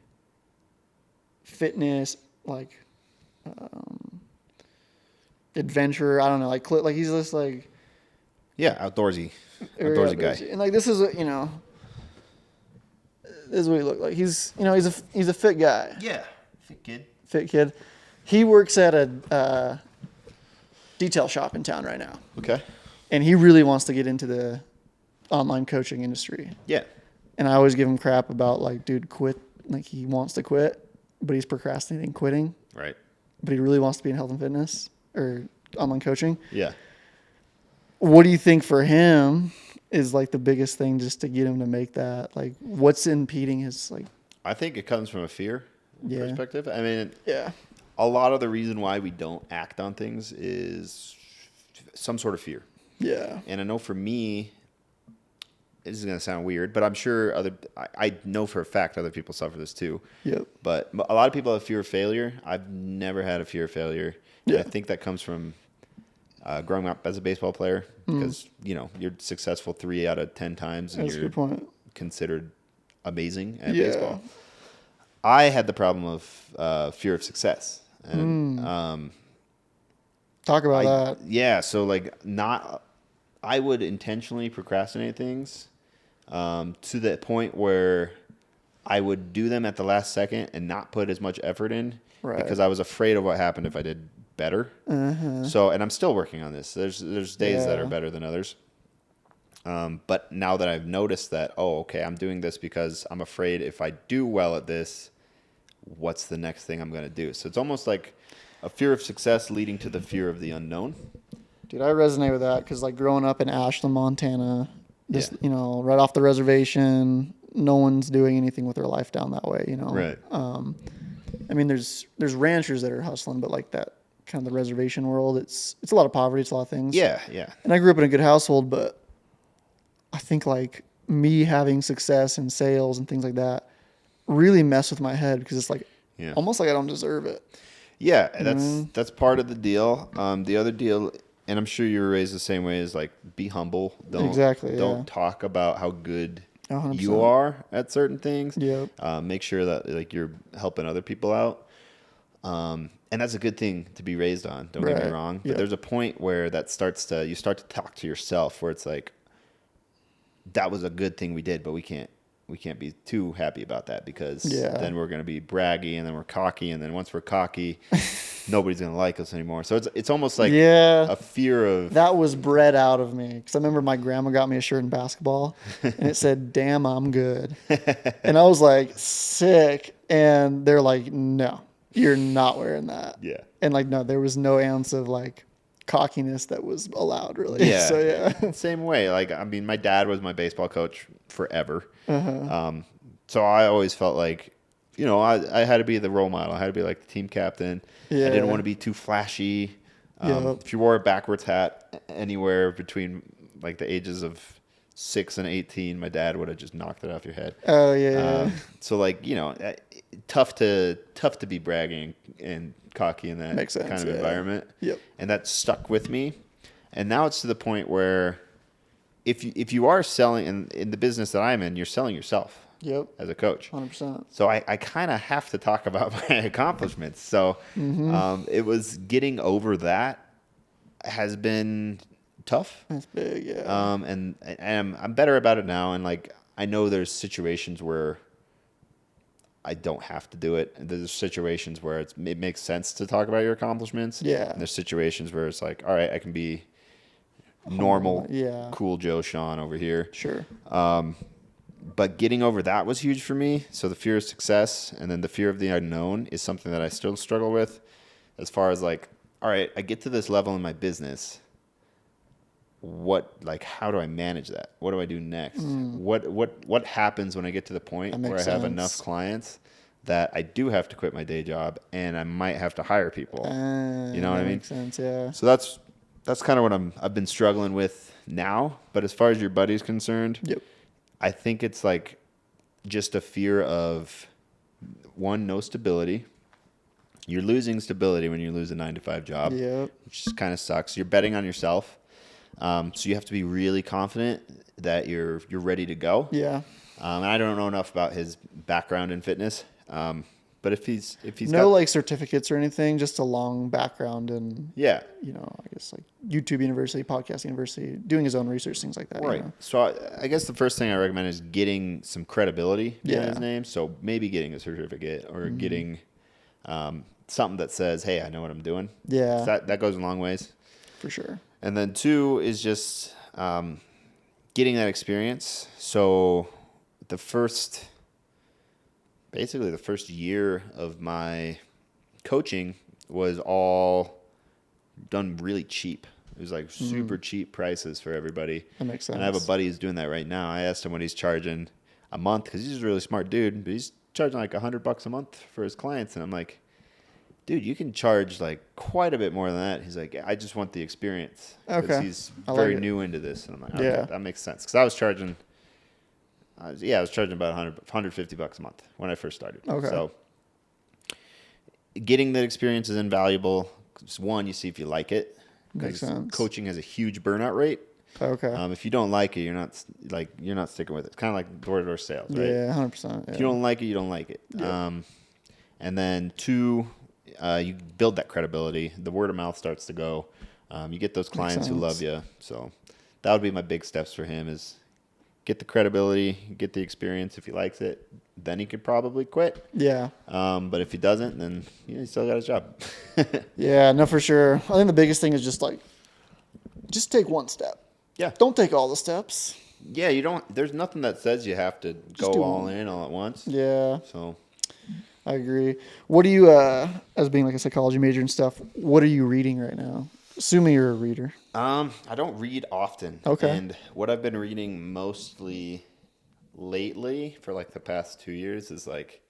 fitness, like adventurer. I don't know, like he's just like Outdoorsy guy. And like this is this is what he looked like. He's he's a fit guy. Yeah. Fit kid. Fit kid. He works at a detail shop in town right now. Okay. And he really wants to get into the online coaching industry. Yeah. And I always give him crap about like, dude, quit. Like he wants to quit, but he's procrastinating quitting. Right. But he really wants to be in health and fitness or online coaching. Yeah. What do you think for him is like the biggest thing just to get him to make that? Like what's impeding his like? I think it comes from a fear perspective. I mean, a lot of the reason why we don't act on things is some sort of fear. Yeah. And I know for me, this is going to sound weird, but I'm sure I know for a fact other people suffer this too. Yep. But a lot of people have fear of failure. I've never had a fear of failure. Yeah. I think that comes from growing up as a baseball player because, you're successful 3 out of 10 times and That's a you're good point. considered amazing at baseball. I had the problem of fear of success. And talk about that. Yeah, so I would intentionally procrastinate things to the point where I would do them at the last second and not put as much effort in because I was afraid of what happened if I did better. So, and I'm still working on this. There's days that are better than others. But now that I've noticed that, I'm doing this because I'm afraid if I do well at this, what's the next thing I'm going to do? So it's almost like a fear of success leading to the fear of the unknown. Dude, I resonate with that because like growing up in Ashland, Montana, right off the reservation, no one's doing anything with their life down that way, Right. I mean, there's ranchers that are hustling, but like that kind of the reservation world, it's a lot of poverty, it's a lot of things. Yeah. And I grew up in a good household, but I think like me having success in sales and things like that really mess with my head because it's like almost like I don't deserve it. Yeah, that's part of the deal. The other deal, and I'm sure you were raised the same way, is like be humble. Don't talk about how good 100%. you are at certain things. Yep. Make sure that like you're helping other people out. And that's a good thing to be raised on. Don't get me wrong. But there's a point where you start to talk to yourself where it's like, that was a good thing we did, but we can't be too happy about that because then we're going to be braggy and then we're cocky. And then once we're cocky, nobody's going to like us anymore. So it's almost like a fear of... That was bred out of me. Because I remember my grandma got me a shirt in basketball and it said, "Damn, I'm good." And I was like, sick. And they're like, "No, you're not wearing that." Yeah. And like, no, there was no ounce of like cockiness that was allowed really. Yeah. So Same way. Like, I mean, my dad was my baseball coach forever. So I always felt like, I had to be the role model. I had to be like the team captain. Yeah. I didn't want to be too flashy. If you wore a backwards hat anywhere between like the ages of 6 and 18, my dad would have just knocked it off your head. Oh yeah. So like, tough to be bragging and cocky in that kind of environment. Yep. And that stuck with me. And now it's to the point where if you are selling in the business that I'm in, you're selling yourself. Yep. As a coach. 100%. So I kind of have to talk about my accomplishments. So it was getting over that has been tough. That's big, yeah. And I'm better about it now. And like, I know there's situations where I don't have to do it. And there's situations where it makes sense to talk about your accomplishments. Yeah. And there's situations where it's like, all right, I can be normal, cool Joe Sean over here. Sure. But getting over that was huge for me. So the fear of success and then the fear of the unknown is something that I still struggle with as far as like, all right, I get to this level in my business. How do I manage that? What do I do next? What happens when I get to the point where I have enough clients that I do have to quit my day job and I might have to hire people? You know what I mean? Makes sense, yeah. So that's that's kind of what I've been struggling with now. But as far as your buddy's concerned, Yep. I think it's like just a fear of one, no stability. You're losing stability when you lose a 9-to-5 job, Yep. which kind of sucks. You're betting on yourself, so you have to be really confident that you're ready to go. Yeah. And I don't know enough about his background in fitness, but if he's No like certificates or anything, just a long background and yeah, I guess like YouTube University, Podcast University, doing his own research, things like that. right. So I guess the first thing I recommend is getting some credibility behind his name. So maybe getting a certificate or getting something that says, "Hey, I know what I'm doing." Yeah. So that goes a long ways. For sure. And then 2 is just getting that experience. So basically the first year of my coaching was all done really cheap. It was like super cheap prices for everybody. That makes sense. And I have a buddy who's doing that right now. I asked him what he's charging a month because he's a really smart dude, but he's charging like $100 a month for his clients. And I'm like, dude, you can charge like quite a bit more than that. He's like, I just want the experience. Because Okay. he's I very like it. new into this. And I'm like, okay, Yeah. that makes sense. Because I was charging about $150 a month when I first started. Okay. So getting that experience is invaluable. 1, you see if you like it. Makes sense. Coaching has a huge burnout rate. Okay. If you don't like it, you're not sticking with it. It's kind of like door-to-door sales, right? Yeah, 100%. If you don't like it, you don't like it. Yeah. And then 2, you build that credibility. The word of mouth starts to go. You get those clients who love you. So that would be my big steps for him is get the credibility, get the experience. If he likes it, then he could probably quit. Yeah. But if he doesn't, then he still got his job. Yeah, no, for sure. I think the biggest thing is just take one step. Yeah. Don't take all the steps. Yeah, there's nothing that says you have to go do all one. in all at once. Yeah, So I agree. What do you, as being like a psychology major and stuff, what are you reading right now? Assuming you're a reader. I don't read often. Okay. And what I've been reading mostly lately for like the past 2 years is like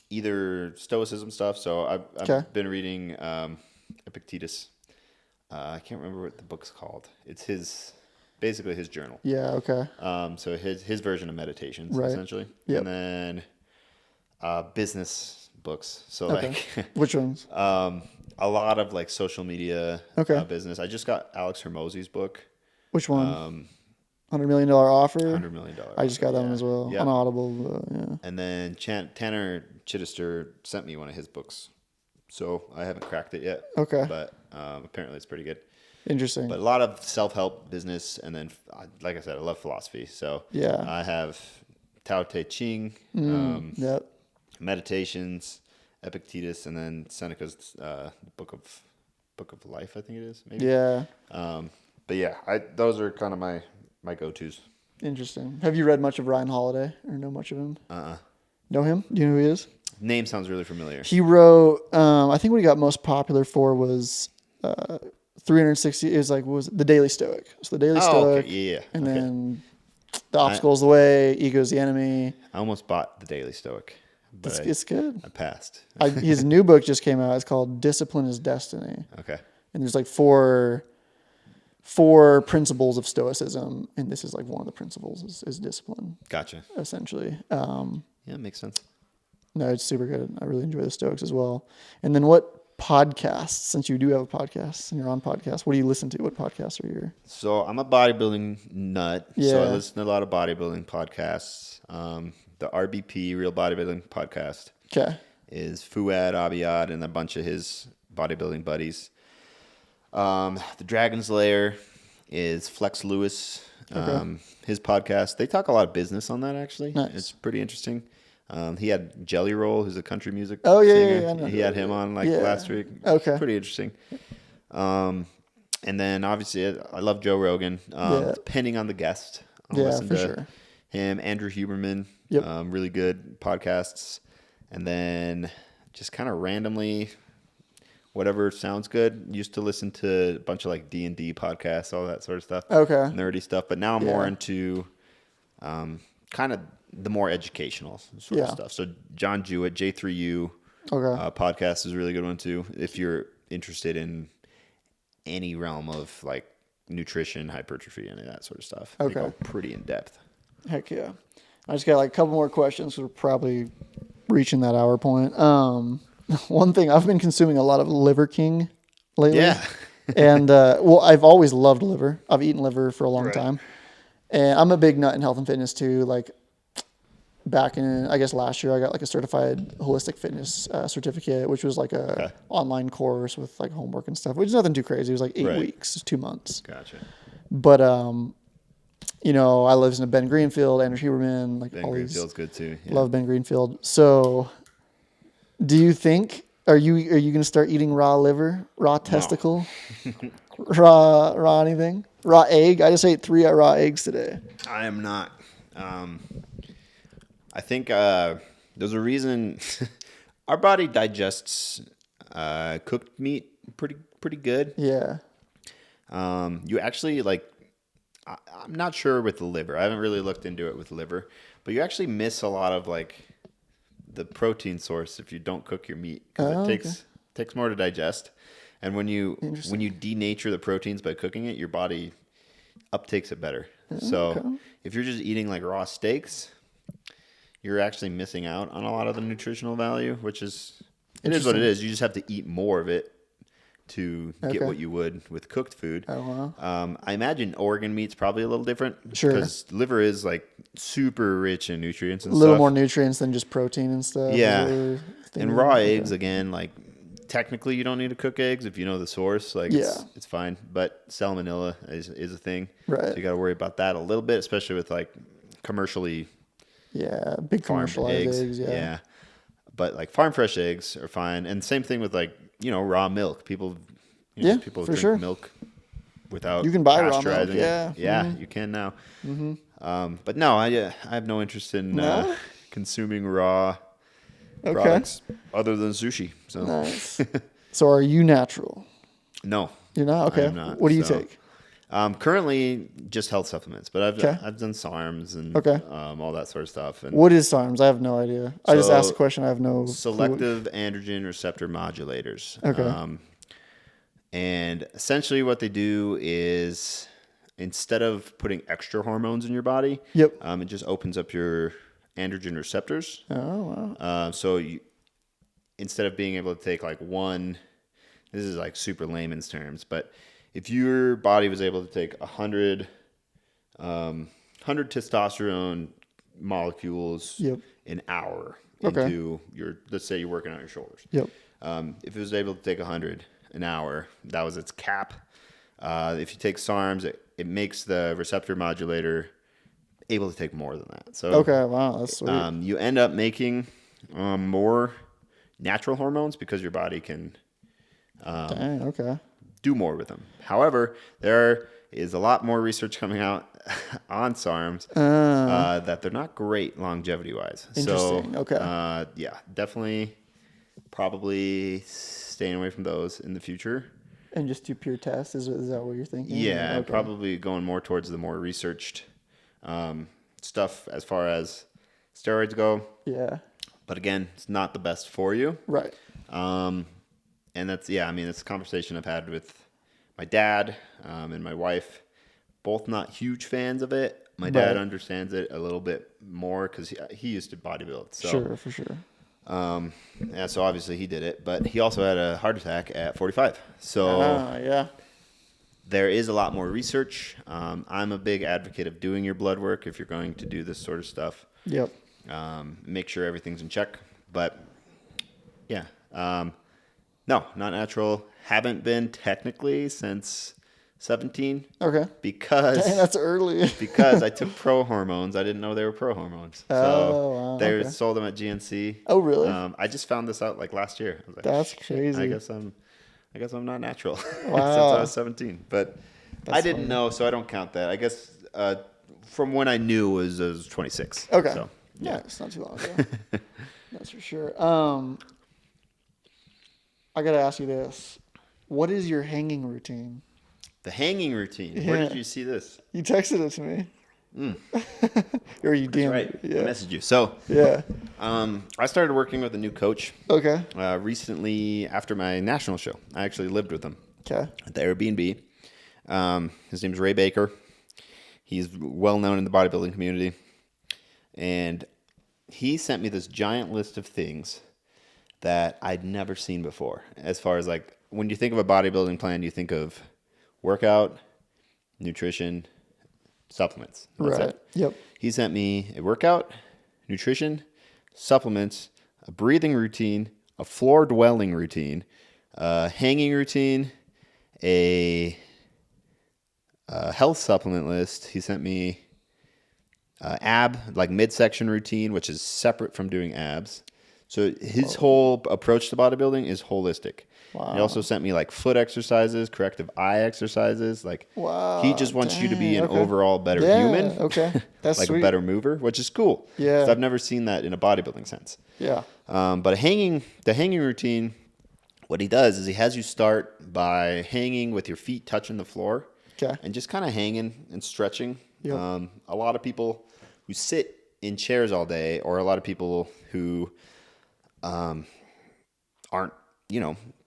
either stoicism stuff. So I've been reading Epictetus. I can't remember what the book's called. It's basically his journal. Yeah, okay. So his version of meditations, Right. essentially. Yep. And then business books. So Okay. like Which ones? a lot of like social media business. I just got Alex Hermosi's book. Which one? $100 million offer? $100 million. I just got that one as well. Yeah. On Audible, yeah. And then Tanner Chittister sent me one of his books. So I haven't cracked it yet. Okay. But apparently it's pretty good. Interesting. But a lot of self-help business. And then, like I said, I love philosophy. So Yeah. I have Tao Te Ching, Yep. Meditations, Epictetus, and then Seneca's Book of Life, I think it is. Maybe. Yeah. But yeah, those are kind of my go-tos. Interesting. Have you read much of Ryan Holiday or know much of him? Uh-uh. Know him? Do you know who he is? Name sounds really familiar. He wrote, I think what he got most popular for was 360. It was like, what was it? The Daily Stoic. So the Daily Stoic. Okay. Yeah. And Okay. then the obstacle's the way, ego's the enemy. I almost bought the Daily Stoic, but It's good. I passed. His new book just came out. It's called Discipline is Destiny. Okay. And there's like four principles of Stoicism. And this is like one of the principles is discipline, Gotcha. essentially. Yeah, makes sense. No, it's super good. I really enjoy the Stoics as well. And then what podcasts, since you do have a podcast and you're on podcasts, what do you listen to? What podcasts are your? So I'm a bodybuilding nut. Yeah. So I listen to a lot of bodybuilding podcasts. The RBP, Real Bodybuilding Podcast, Okay. is Fuad Abiyad and a bunch of his bodybuilding buddies. The Dragon's Lair is Flex Lewis. His podcast. They talk a lot of business on that, actually. Nice. It's pretty interesting. He had Jelly Roll, who's a country music Oh, yeah, singer. yeah, I know He had him on Yeah. last week. Okay. Pretty interesting. And then obviously I love Joe Rogan. Yeah. Depending on the guest, I'll Yeah, listen for to sure. him, Andrew Huberman. Yep. Really good podcasts. And then just kind of randomly, whatever sounds good. Used to listen to a bunch of like D&D podcasts, all that sort of stuff. Okay. Nerdy stuff. But now I'm more Yeah. into kind of the more educational sort of Yeah. stuff. So John Jewett, J3U Okay. podcast is a really good one too. If you're interested in any realm of like nutrition, hypertrophy, any of that sort of stuff. Okay. They go pretty in depth. Heck yeah. I just got like a couple more questions. We're probably reaching that hour point. One thing, I've been consuming a lot of Liver King lately. Yeah. And well, I've always loved liver. I've eaten liver for a long Right. time. And I'm a big nut in health and fitness too. Like back in, I guess last year, I got like a certified holistic fitness certificate, which was like a online course with like homework and stuff, which is nothing too crazy. It was like 8 Right. weeks, 2 months. Gotcha. But, you know, I listen to Ben Greenfield, Andrew Huberman, like Ben all Greenfield's these. good too. Yeah. Love Ben Greenfield. So do you think, are you going to start eating raw liver, raw testicle, raw anything? Raw egg? I just ate 3 raw eggs today. I am not. I think there's a reason our body digests cooked meat pretty good. Yeah. You actually like. I'm not sure with the liver. I haven't really looked into it with liver, but you actually miss a lot of like the protein source if you don't cook your meat because it takes more to digest. And when you denature the proteins by cooking it, your body uptakes it better. So if you're just eating like raw steaks, you're actually missing out on a lot of the nutritional value, which is what it is. You just have to eat more of it to get what you would with cooked food. Oh, wow. I imagine organ meat's probably a little different. Sure. Because liver is like super rich in nutrients and A little stuff. more nutrients than just protein and stuff. Yeah. And raw eggs, again, like technically you don't need to cook eggs if you know the source. Like it's fine. But salmonella is a thing. Right. So you got to worry about that a little bit, especially with like commercially big farmed commercialized eggs. Yeah. But like farm fresh eggs are fine. And same thing with like, raw milk. People for drink sure. milk without You can buy raw milk, pasteurizing it. yeah. Yeah, you can now. But no, I have no interest in consuming raw products other than sushi. So Nice. So are you natural? no, You're not? Okay. I am not. What do you So, take? Currently just health supplements, but I've done SARMs and all that sort of stuff. And What is SARMs? I have no idea. I just So, asked the question. I have no clue. selective androgen receptor modulators. Okay. And essentially what they do is instead of putting extra hormones in your body, Yep. it just opens up your androgen receptors. Oh, wow. So you, instead of being able to take like one, this is like super layman's terms, but if your body was able to take 100 testosterone molecules an hour into your, let's say you're working on your shoulders. Yep. If it was able to take 100 an hour, that was its cap. If you take SARMs, it makes the receptor modulator able to take more than that. So Okay. Wow. That's sweet. you end up making more natural hormones because your body can Dang. Okay. do more with them. However, there is a lot more research coming out on SARMs that they're not great longevity-wise. Interesting. So, Okay. yeah, definitely probably staying away from those in the future. And just do pure tests? Is that what you're thinking? Yeah, and Okay. probably going more towards the more researched stuff as far as steroids go. Yeah. But again, it's not the best for you. Right. And that's, it's a conversation I've had with my dad and my wife. Both not huge fans of it. My dad understands it a little bit more because he used to bodybuild. So, Sure, for sure. so obviously he did it. But he also had a heart attack at 45. So Yeah. there is a lot more research. I'm a big advocate of doing your blood work if you're going to do this sort of stuff. Yep. Make sure everything's in check. But yeah, no, not natural. Haven't been technically since 17. Okay. Because Dang, that's early. because I took pro hormones. I didn't know they were pro hormones. So wow, they okay. sold them at GNC. Oh, really? I just found this out like last year. I was like, That's "Shit, crazy. I guess I'm not natural since I Wow. was 17. But I didn't know, so I don't count that. I guess from when I knew was 26. Okay. So, Yeah, it's not too long ago. That's for sure. I got to ask you this. What is your hanging routine? the hanging routine. Where Yeah. did you see this? You texted it to me. Or you DM'd Right. it. Yeah. I messaged you. So Yeah. I started working with a new coach Okay. recently after my national show. I actually lived with him. Okay. at the Airbnb. His name's Ray Baker. He's well known in the bodybuilding community. And he sent me this giant list of things that I'd never seen before. As far as like, when you think of a bodybuilding plan, you think of workout, nutrition, supplements. That's Right. it. Yep. He sent me a workout, nutrition, supplements, a breathing routine, a floor dwelling routine, a hanging routine, a health supplement list. He sent me ab, like midsection routine, which is separate from doing abs. So his whole approach to bodybuilding is holistic. Wow. He also sent me like foot exercises, corrective eye exercises. Like Wow. he just wants you to be an Okay. overall better Yeah, human. okay. That's like sweet. a better mover, which is cool. Yeah. 'Cause I've never seen that in a bodybuilding sense. Yeah. But the hanging routine, what he does is he has you start by hanging with your feet touching the floor. Okay. And just kind of hanging and stretching. Yep. A lot of people who sit in chairs all day, or a lot of people who aren't,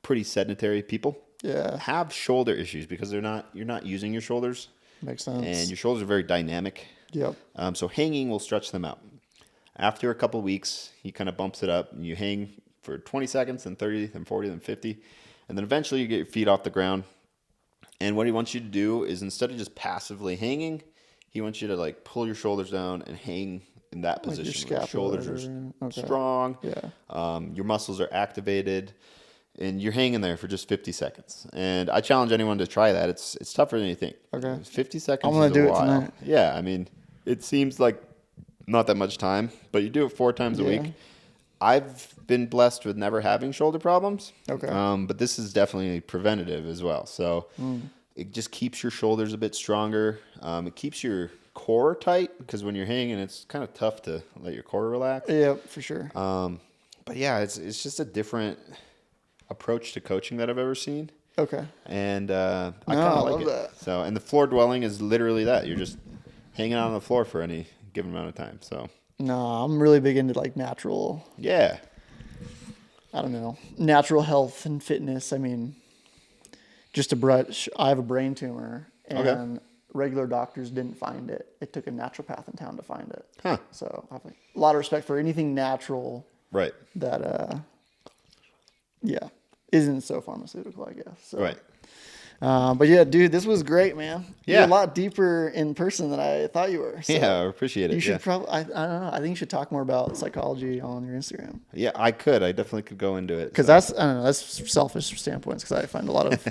pretty sedentary people, Yeah. have shoulder issues because you're not using your shoulders, Makes sense. and your shoulders are very dynamic. Yep. So hanging will stretch them out. After a couple weeks, he kind of bumps it up, and you hang for 20 seconds, then 30, then 40, then 50, and then eventually you get your feet off the ground. And what he wants you to do is, instead of just passively hanging, he wants you to like pull your shoulders down and hang in that Like your position. Where your scapula shoulders are okay. strong. Yeah. Your muscles are activated, and you're hanging there for just 50 seconds. And I challenge anyone to try that. It's tougher than you think. Okay. 50 seconds. I'm gonna is a do it while. tonight. Yeah, I mean, it seems like not that much time, but you do it 4 times a Yeah. week. I've been blessed with never having shoulder problems. Okay. But this is definitely preventative as well. So it just keeps your shoulders a bit stronger. It keeps your core tight, because when you're hanging, it's kind of tough to let your core relax. Yep, for sure. But yeah, it's just a different approach to coaching that I've ever seen. Okay. And I No, kind I of like love it. that. So, and the floor dwelling is literally that. You're just hanging out on the floor for any given amount of time. So No, I'm really big into like natural, yeah. I don't know, natural health and fitness. I mean, just a brush. I have a brain tumor, and regular doctors didn't find it. It took a naturopath in town to find it. Huh. So I have like a lot of respect for anything natural Right. that, isn't so pharmaceutical, I guess. So, Right. But yeah, dude, this was great, man. Yeah. You're a lot deeper in person than I thought you were. So Yeah, I appreciate it. you should Yeah. probably, I don't know. I think you should talk more about psychology on your Instagram. Yeah, I could. I definitely could go into it. Because so. that's, I don't know, that's selfish standpoints, because I find a lot of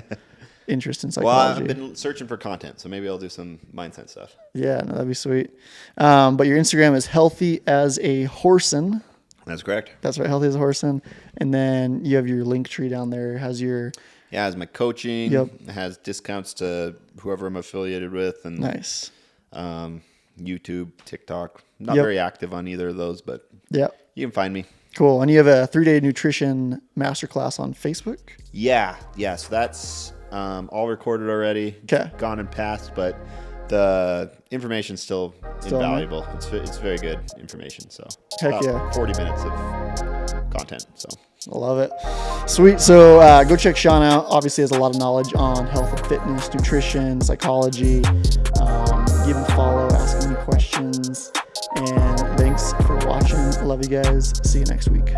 interest in Well, psychology. I've been searching for content, so maybe I'll do some mindset stuff. Yeah, no, that'd be sweet. But your Instagram is healthy as a Horssen. That's correct. That's right, healthy as a Horssen. And then you have your link tree down there. Has your Yeah, it has my coaching. Yep. It has discounts to whoever I'm affiliated with, and nice. YouTube, TikTok. Not Yep. very active on either of those, but Yeah. you can find me. Cool. And you have a 3-day nutrition masterclass on Facebook. Yeah. So that's all recorded already. 'Kay. Gone and passed, but the information's still Still in there? invaluable. It's very good information. So Heck about yeah. 40 minutes of content. So I love it. Sweet. So go check Sean out. Obviously has a lot of knowledge on health and fitness, nutrition, psychology. Give him a follow, ask him any questions. And thanks for watching. Love you guys. See you next week.